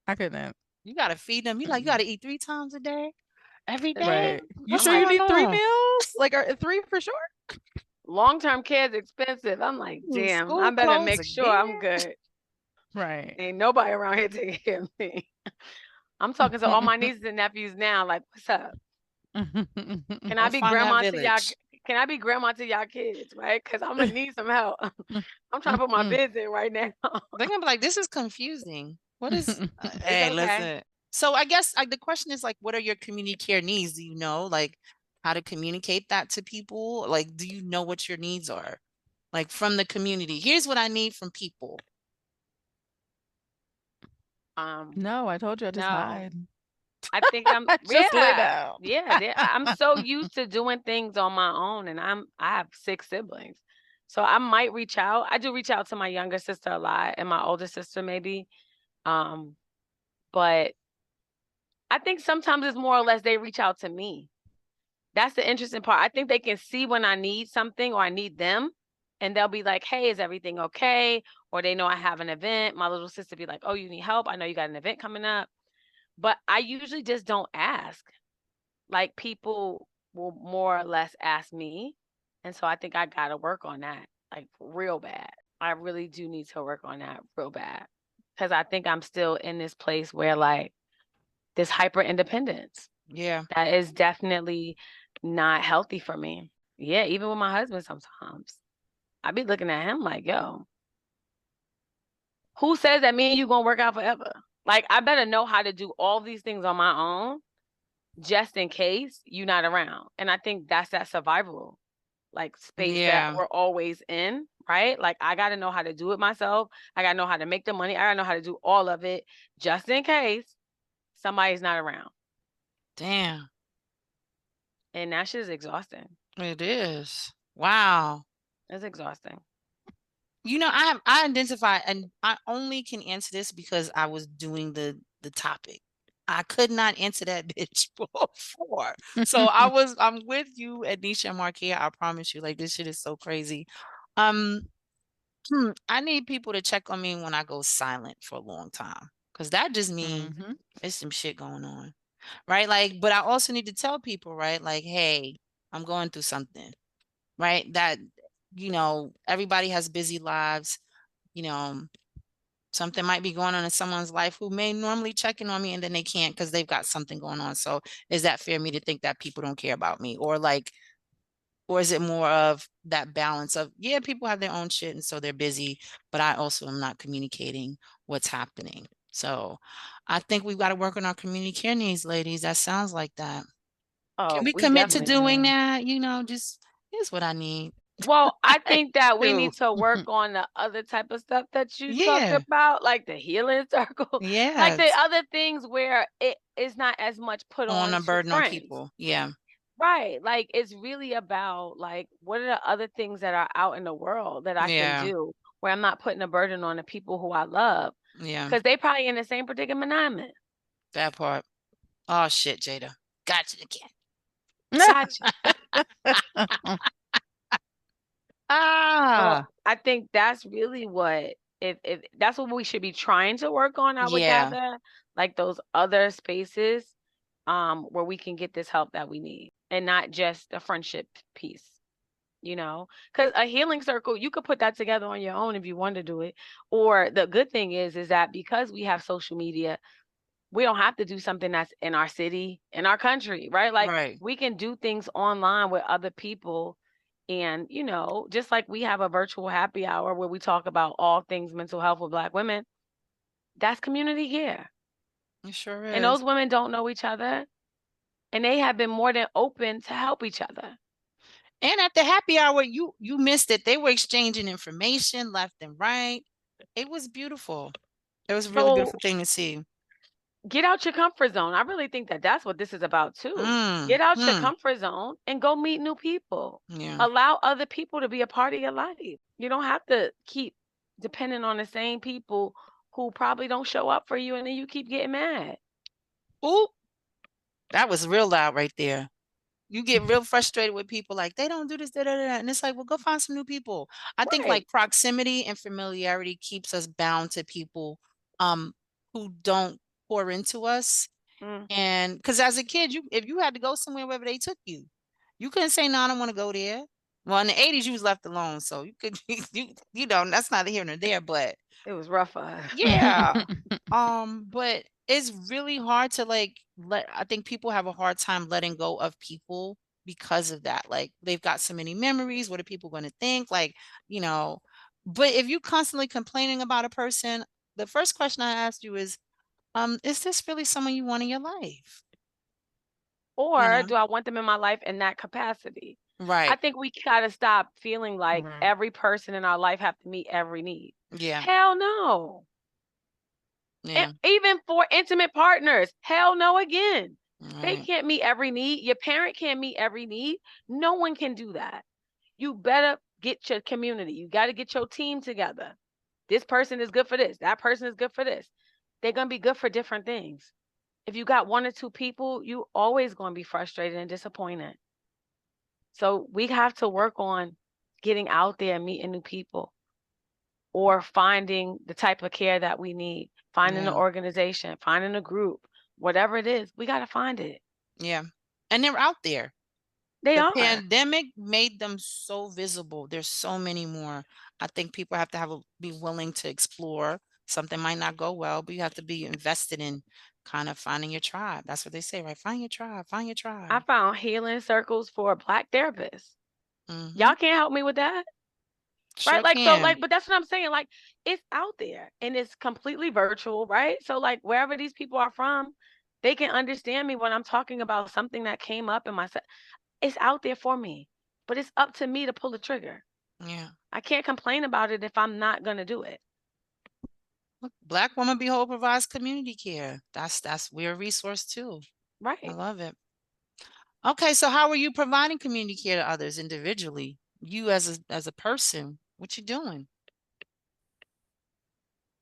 I couldn't. You gotta feed them. You gotta eat 3 times a day, every day. Right. You What's I'm sure you like, going need three on? meals? Like are three for sure? long-term care is expensive. I'm like, damn, I School better clothes make sure I'm again. good. Right. Ain't nobody around here taking care of me. I'm talking to all my nieces and nephews now. Like, what's up? Can I Don't be find that grandma to y'all? village. Can I be grandma to y'all kids? Right? Because I'm gonna need some help. I'm trying to put my bids in right now. They're gonna be like, this is confusing. What is It's hey, okay. listen. So I guess like the question is like, what are your community care needs? Do you know like how to communicate that to people? Like, do you know what your needs are? Like from the community. Here's what I need from people. Um, No, I told you I just no, hide. I think I'm. Just lay Yeah, down. yeah. I'm so used to doing things on my own, and I have 6 siblings, so I might reach out. I do reach out to my younger sister a lot, and my older sister maybe. Um, but I think sometimes it's more or less they reach out to me. That's the interesting part. I think they can see when I need something or I need them, and they'll be like, hey, is everything okay? Or they know I have an event. My little sister be like, oh, you need help? I know you got an event coming up. But I usually just don't ask. Like, people will more or less ask me. And so I think I got to work on that, like, real bad. I really do need to work on that real bad. Because I think I'm still in this place where, like, this hyper independence. Yeah. That is definitely not healthy for me. Yeah, even with my husband sometimes. I be looking at him like, yo, who says that me and you gonna work out forever? Like, I better know how to do all these things on my own just in case you're not around. And I think that's that survival, like, space that Yeah. we're always in, right? Like, I gotta know how to do it myself. I gotta know how to make the money. I gotta know how to do all of it just in case somebody's not around. Damn. And that shit is exhausting. It is. Wow. It's exhausting. You know, I identify, and I only can answer this because I was doing the topic. I could not answer that bitch before. So I'm with you, Ednesha and Marquia. I promise you, like, this shit is so crazy. Um, I need people to check on me when I go silent for a long time. Cause that just means Mhm. there's some shit going on. Right. Like, but I also need to tell people, right? Like, hey, I'm going through something, right? That, everybody has busy lives, you know, something might be going on in someone's life who may normally check in on me and then they can't because they've got something going on. So is that fair me to think that people don't care about me? Or is it more of that balance of, yeah, people have their own shit and so they're busy, but I also am not communicating what's happening. So I think we've got to work on our community care needs, ladies. That sounds like that. Can Oh, we we commit to definitely doing do. that? Just here's what I need. Well, I think that we Do. need to work on the other type of stuff that you talked Yeah. about, like the healing circle, like the Yes. other things where it is not as much put On on a to burden on friends. people. Yeah. Right. Like, it's really about, like, what are the other things that are out in the world that I can Yeah. do where I'm not putting a burden on the people who I love, Yeah. because they probably in the same predicament I'm in. That part. Oh shit, Jada. Got you again. Gotcha. So Ah. I think that's really what it that's what we should be trying to work on, I would Yeah. gather, like those other spaces where we can get this help that we need, and not just a friendship piece, because a healing circle, you could put that together on your own if you want to do it. Or the good thing is that because we have social media, we don't have to do something that's in our city, in our country, right? Like, Right. we can do things online with other people. And, just like we have a virtual happy hour where we talk about all things mental health with Black women, that's community care. It sure And is. those women don't know each other, and they have been more than open to help each other. And at the happy hour, you missed it. They were exchanging information left and right. It was beautiful. It was a really So beautiful thing to see. get out your comfort zone. I really think that that's what this is about too. Mm. Get out your Hmm. comfort zone and go meet new people. Yeah. Allow other people to be a part of your life. You don't have to keep depending on the same people who probably don't show up for you, and then you keep getting mad. Ooh, that was real loud right there. You get real frustrated with people like they don't do this, da, da, da, and it's like, well, go find some new people. I think Right. like proximity and familiarity keeps us bound to people who don't pour into us. Mm. And because as a kid, if you had to go somewhere wherever they took you, you couldn't say no, I don't want to go there. Well, in the 80s, you was left alone, so you could that's neither here nor there. But It was rough for us. yeah. But it's really hard to I think people have a hard time letting go of people because of that. Like they've got so many memories. What are people going to think? You know, but if you constantly complaining about a person, the first question I asked you is this really someone you want in your life? You Or know? do I want them in my life in that capacity? I Right. think we gotta stop feeling like Right. every person in our life have to meet every need. Yeah. Hell no. And Yeah. even for intimate partners, hell no again. They Right. can't meet every need. Your parent can't meet every need. No one can do that. You better get your community. You got to get your team together. This person is good for this. That person is good for this. They're going to be good for different things. If you got one or two people, you always going to be frustrated and disappointed. So we have to work on getting out there and meeting new people, or finding the type of care that we need, finding Yeah. an organization, finding a group, whatever it is, we got to find it. Yeah. And they're out there. They The are. pandemic made them so visible. There's so many more. I think people have to be willing to explore. Something might not go well, but you have to be invested in kind of finding your tribe. That's what they say, right? Find your tribe, find your I tribe. found healing circles for Black therapists. Mm-hmm. Y'all can't help me with that. Right? Sure Like, so, like, can. but that's what I'm saying. Like, it's out there and it's completely virtual, right? So, like, wherever these people are from, they can understand me when I'm talking about something that came up in my set. It's out there for me, but it's up to me to pull the trigger. Yeah. I can't complain about it if I'm not going to do it. Look, Black Woman Behold provides community care. We're a resource too. I Right. love it. Okay, so how are you providing community care to others individually? You as a person, what you doing?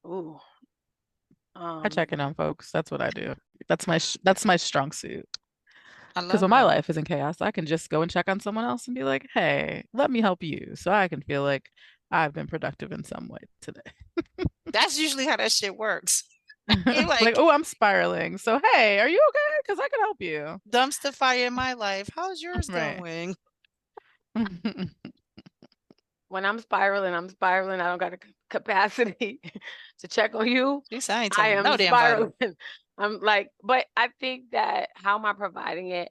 Ooh. I check in on folks. That's what I do. That's my strong suit. I Because love when my that. life is in chaos, I can just go and check on someone else and be like, "Hey, let me help you," so I can feel like I've been productive in some way today. That's usually how that shit works. You're Like, like, oh, I'm spiraling. So, hey, are you okay? Because I can help you. dumpster fire in my life. How's yours Right. going? When I'm spiraling, I'm spiraling. I don't got a capacity to check on you. She said, I ain't I telling am no damn body. spiraling. I'm like, but I think that how am I providing it?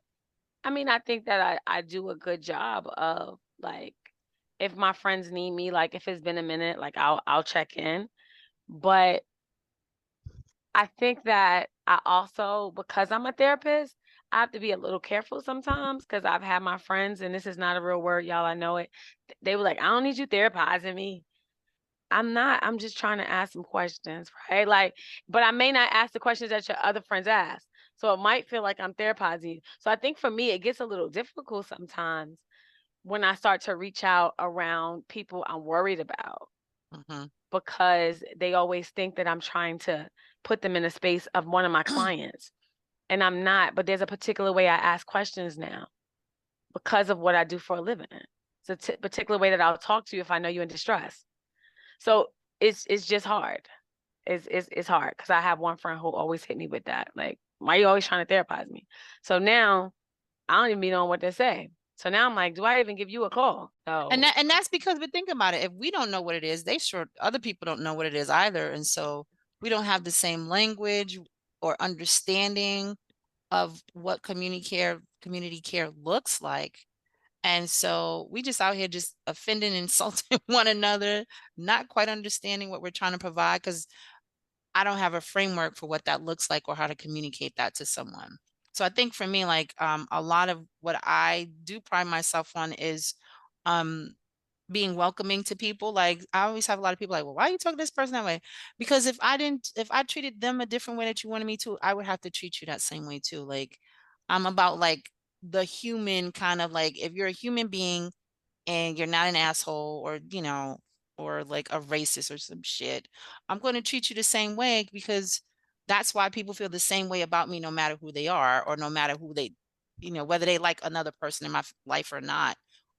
I mean, I think that I do a good job of, like, if my friends need me, like if it's been a minute, like I'll check in. But I think that I also, because I'm a therapist, I have to be a little careful sometimes because I've had my friends, and this is not a real word, y'all. I know it. They were like, I don't need you therapizing me. I'm not. I'm just trying to ask some questions, right? Like, but I may not ask the questions that your other friends ask. So it might feel like I'm therapizing you. So I think for me, it gets a little difficult sometimes when I start to reach out around people I'm worried about, Mm-hmm. because they always think that I'm trying to put them in a space of one of my clients. And I'm not, but there's a particular way I ask questions now because of what I do for a living. It's a particular way that I'll talk to you if I know you're in distress. So it's just hard. It's hard because I have one friend who always hit me with that. Like, why are you always trying to therapize me? So now I don't even be knowing what to say. So now I'm like, do I even give you a call? No. And that's because, but think about it. If we don't know what it is, other people don't know what it is either. And so we don't have the same language or understanding of what community care looks like. And so we just out here just offending, insulting one another, not quite understanding what we're trying to provide because I don't have a framework for what that looks like or how to communicate that to someone. So I think for me, like a lot of what I do pride myself on is um being welcoming to people. Like I always have a lot of people like, well, why are you talking to this person that way? Because if I treated them a different way that you wanted me to, I would have to treat you that same way too. Like I'm about like the human kind of like, if you're a human being and you're not an asshole or, or like a racist or some shit, I'm going to treat you the same way because that's why people feel the same way about me, no matter who they are or no matter who they, whether they like another person in my life or not.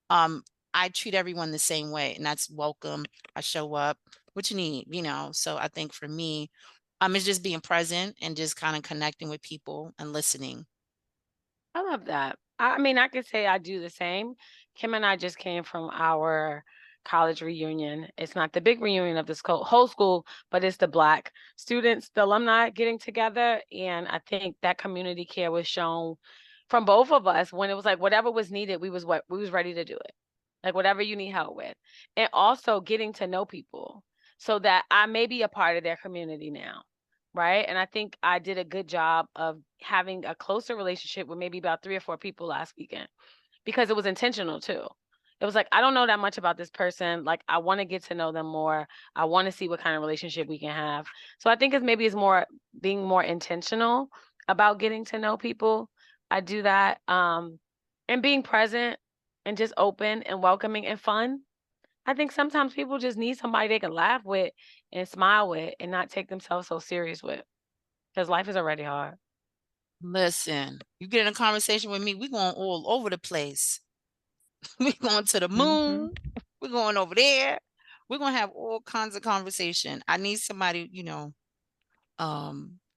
Um, I treat everyone the same way, and that's welcome. I show up, what you need, So I think for me, it's just being present and just kind of connecting with people and listening. I love that. I mean, I could say I do the same. Kim and I just came from our college reunion. It's not the big reunion of this whole school, but it's the Black students, the alumni getting together. And I think that community care was shown from both of us when it was like whatever was needed, we was ready to do it. Like whatever you need help with. And also getting to know people so that I may be a part of their community now. Right. And I think I did a good job of having a closer relationship with maybe about 3 or 4 people last weekend because it was intentional too. It was like, I don't know that much about this person. Like, I want to get to know them more. I want to see what kind of relationship we can have. So I think it's more being more intentional about getting to know people. I do that. And being present and just open and welcoming and fun. I think sometimes people just need somebody they can laugh with and smile with and not take themselves so serious with because life is already hard. Listen, you get in a conversation with me, we going all over the place. We going to the Hmm. moon. We're going over there. We're gonna have all kinds of conversation. I need somebody,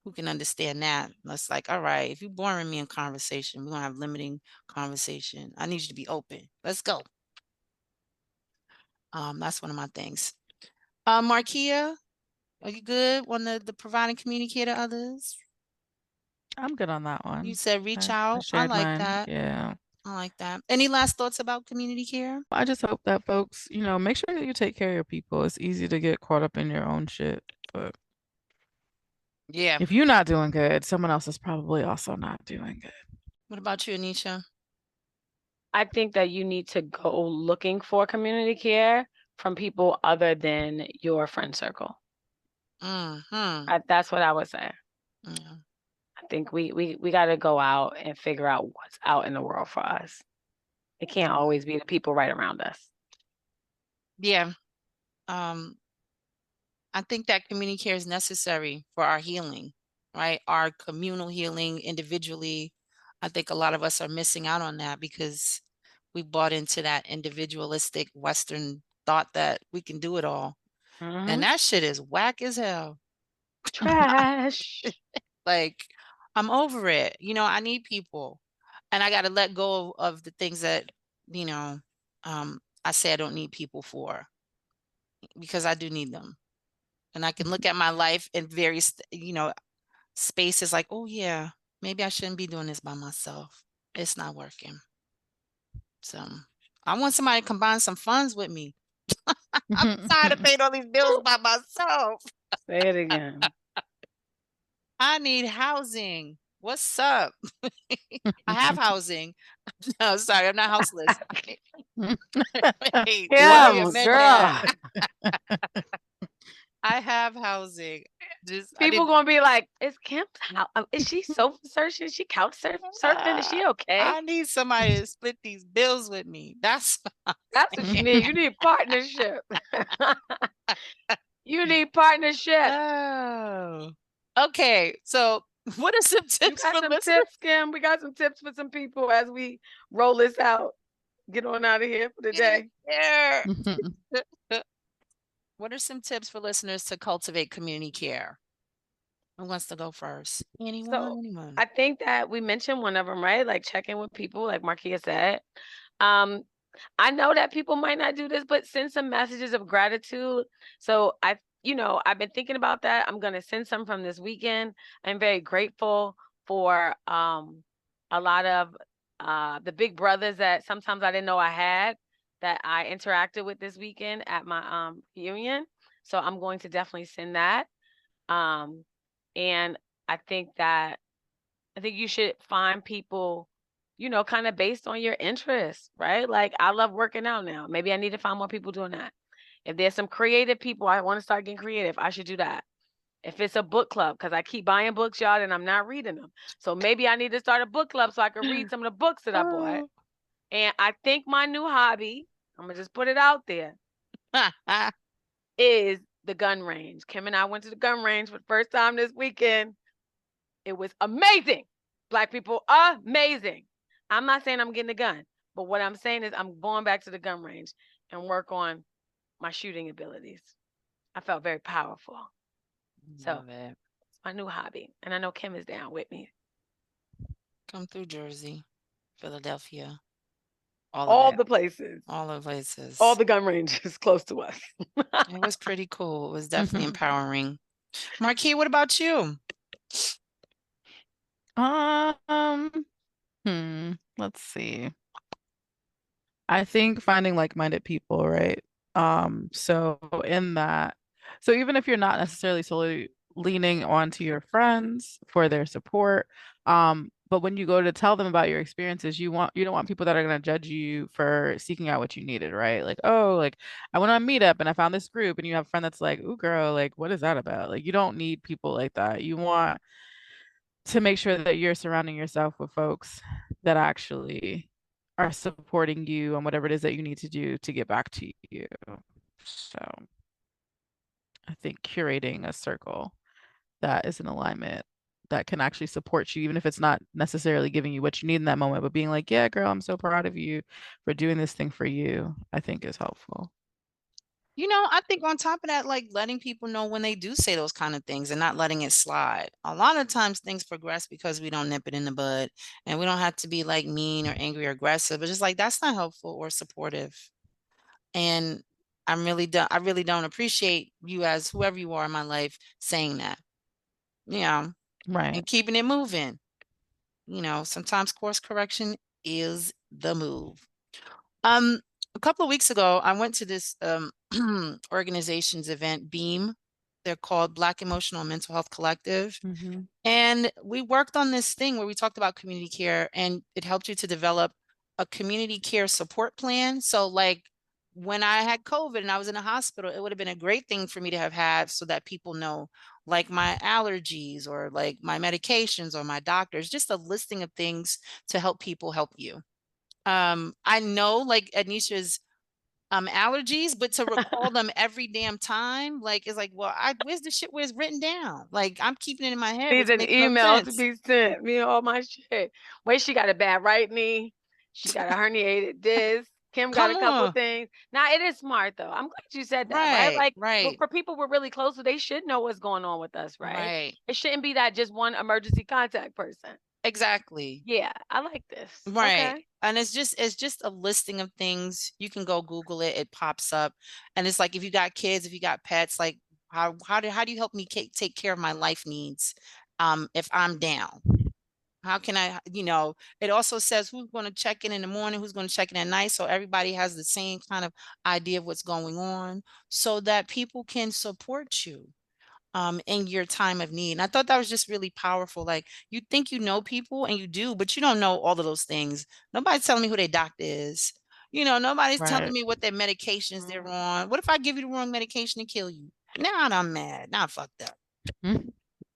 who can understand that. That's like, all right, if you're boring me in conversation, we're gonna have limiting conversation. I need you to be open. Let's go. That's one of my things. Marquia, are you good? Want the provide and communicate to others? I'm good on that You one. said reach I out. I shared like mine. that. Yeah. I like that. Any last thoughts about community care? I just hope that folks, make sure that you take care of your people. It's easy to get caught up in your own shit, but Yeah. if you're not doing good, someone else is probably also not doing good. What about you, Ednesha? I think that you need to go looking for community care from people other than your friend circle. Mm-hmm. That's what I would say. Yeah. I think we got to go out and figure out what's out in the world for us. It can't always be the people right around us. Yeah. Um, I think that community care is necessary for our healing, right? Our communal healing individually. I think a lot of us are missing out on that because we bought into that individualistic Western thought that we can do it all. And that shit is whack as hell. Trash. Like, I'm over it. I need people. And I got to let go of the things that, you know, I say I don't need people for because I do need them. And I can look at my life in various, spaces like, oh, yeah, maybe I shouldn't be doing this by myself. It's not working. So I want somebody to combine some funds with me. I'm tired of paying all these bills by myself. Say it again. I need housing. What's up? I have housing. No, sorry, I'm not houseless. Wait, before you Kim, amend that, girl. I have housing. I People did. gonna be like, "Is Kim's how? Is she sofa searching? Is she couch surfing? Is she okay?" I need somebody to split these bills with me. That's That's what you need. You need partnership. You need partnership. oh. Okay, so what are some You tips got for some listeners? tips, Kim? We got some tips for some people as we roll this out. Get on out of here for the day. Yeah. What are some tips for listeners to cultivate community care? Who wants to go first? Anyone? So Anyone? I think that we mentioned one of them, right? Like checking with people, like Marquia said. Um, I know that people might not do this, but send some messages of gratitude. So I've been thinking about that. I'm gonna send some from this weekend. I'm very grateful for a lot of the big brothers that sometimes I didn't know I had that I interacted with this weekend at my reunion. So I'm going to definitely send that. Um, and I think that I think you should find people, kind of based on your interests, right? Like I love working out now. Maybe I need to find more people doing that. If there's some creative people, I want to start getting creative. I should do that. If it's a book club, because I keep buying books, y'all, and I'm not reading them. So maybe I need to start a book club so I can read some of the books that I bought. Oh. And I think my new hobby, I'm gonna just put it out there, is the gun range. Kim and I went to the gun range for the first time this weekend. It was amazing. Black people, amazing. I'm not saying I'm getting a gun, but what I'm saying is I'm going back to the gun range and work on my shooting abilities. I felt very powerful. So Love it. it's my new hobby. And I know Kim is down with me. Come through Jersey, Philadelphia, all of All it, the places, all the all places. the gun ranges close to us. It was pretty cool. It was definitely empowering. Marquis, what about you? Um, let's see. I think finding like-minded people, right? So in that, so even if you're not necessarily solely leaning onto your friends for their support, but when you go to tell them about your experiences, you don't want people that are going to judge you for seeking out what you needed, right? Like, oh, like I went on Meetup and I found this group, and you have a friend that's like, "Ooh, girl, like what is that about?" Like you don't need people like that. You want to make sure that you're surrounding yourself with folks that actually are supporting you on whatever it is that you need to do to get back to you. So I think curating a circle that is in alignment that can actually support you, even if it's not necessarily giving you what you need in that moment, but being like, yeah, girl, I'm so proud of you for doing this thing for you, I think is helpful. I think on top of that, like letting people know when they do say those kind of things and not letting it slide. A lot of times things progress because we don't nip it in the bud, and we don't have to be like mean or angry or aggressive, but just like that's not helpful or supportive. And I really don't appreciate you as whoever you are in my life saying that. Right. And keeping it moving. Sometimes course correction is the move. Um, a couple of weeks ago, I went to this organization's event, Beam. They're called Black Emotional and Mental Health Collective. Mm-hmm. And we worked on this thing where we talked about community care, and it helped you to develop a community care support plan. So like when I had COVID and I was in a hospital, it would have been a great thing for me to have had so that people know like my allergies or like my medications or my doctors, just a listing of things to help people help you. I know like Ednesha's allergies, but to recall them every damn time, like it's like, well, where's the shit where it's written down? Like I'm keeping it in my head, which Needs an makes no email to sense. be sent. Me all my shit. Wait, she got a bad right knee. She got a herniated disc. Kim got Come a couple on. things. Now it is smart though. I'm glad you said that, right? Right, Like right, for people we're really close to, they should know what's going on with us, right? right. It shouldn't be that just one emergency contact person. Exactly. Yeah, I like this. Right. Okay. And it's just a listing of things. You can go Google it, it pops up. And it's like if you got kids, if you got pets, like how do you help me take care of my life needs if I'm down? How can it also says who's going to check in the morning, who's going to check in at night. So everybody has the same kind of idea of what's going on so that people can support you in your time of need. And I thought that was just really powerful. Like you think you know people and you do, but you don't know all of those things. Nobody's telling me who their doctor is. Nobody's telling Right. me what their medications they're Mhm. on. What if I give you the wrong medication and kill you? Now I'm mad. Now I'm fucked up. Mhm.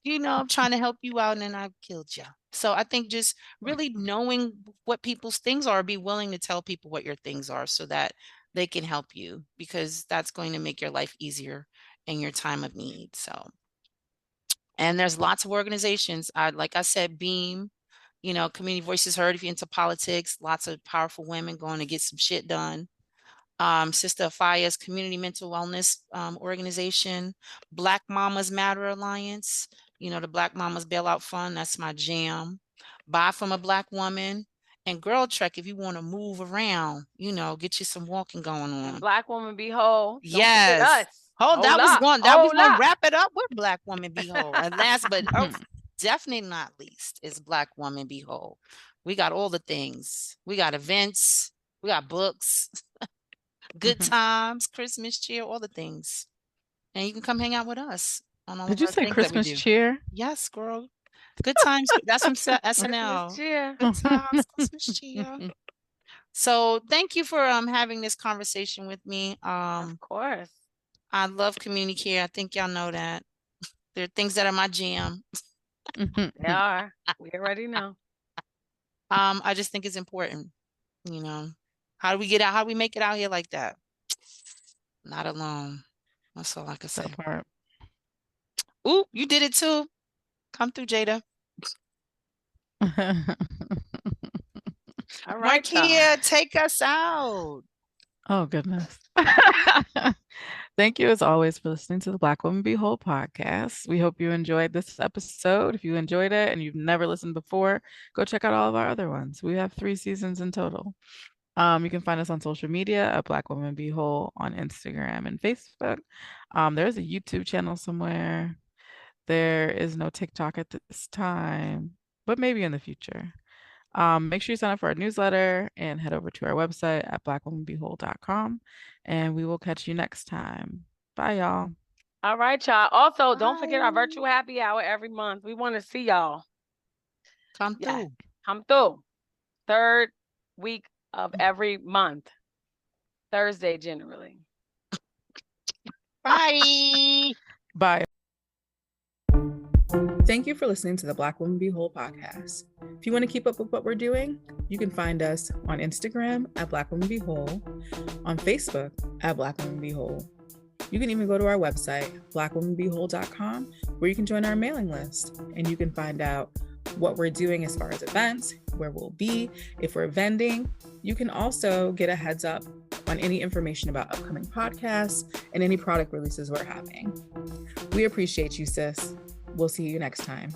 I'm trying to help you out and then I killed you. So I think just really knowing what people's things are, be willing to tell people what your things are so that they can help you because that's going to make your life easier in your time of need. So, and there's lots of organizations. Like I said, Beam, Community Voices Heard. If you're into politics, lots of powerful women going to get some shit done. Sister Afaya's Community Mental Wellness organization, Black Mamas Matter Alliance, the Black Mamas Bailout Fund, that's my jam. Buy from a Black woman. And Girl Trek, if you want to move around, get you some walking going And on. Black woman be whole. Don't forget Yes. us. Oh, Hold up. that was Hold going to up. wrap it up with Black Woman Be Whole. And last but definitely not least is Black Woman Be Whole. We got all the things. We got events. We got books, good times, Christmas cheer, all the things. And you can come hang out with us on all Did of you our say things that we Christmas do. cheer? Yes, girl. Good times. That's from Christmas SNL. cheer. Good times, Christmas cheer. So thank you for having this conversation with me. Of course. I love community care. I think y'all know that. There are things that are my jam. They are. We already know. I just think it's important, you know. How do we get out? How do we make it out here like that? Not alone. That's all I can That say. part. Ooh, you did it too. Come through, Jada. All right, y'all. Marquia, take us out. Oh, goodness. Thank you, as always, for listening to the Black Woman Be Whole podcast. We hope you enjoyed this episode. If you enjoyed it and you've never listened before, go check out all of our other ones. We have 3 seasons in total. You can find us on social media at Black Woman Be Whole on Instagram and Facebook. There's a YouTube channel somewhere. There is no TikTok at this time, but maybe in the future. Make sure you sign up for our newsletter and head over to our website at blackwomanbewhole.com. And we will catch you next time. Bye, y'all. All right, y'all. Also, don't forget our Bye. virtual happy hour every month. We want to see y'all. Come Yeah. through. Come through. Third week of every month. Thursday, generally. Bye. Bye. Thank you for listening to the Black Woman Be Whole podcast. If you want to keep up with what we're doing, you can find us on Instagram at Black Woman Be Whole, on Facebook at Black Woman Be Whole. You can even go to our website, blackwomanbewhole.com, where you can join our mailing list and you can find out what we're doing as far as events, where we'll be, if we're vending. You can also get a heads up on any information about upcoming podcasts and any product releases we're having. We appreciate you, sis. We'll see you next time.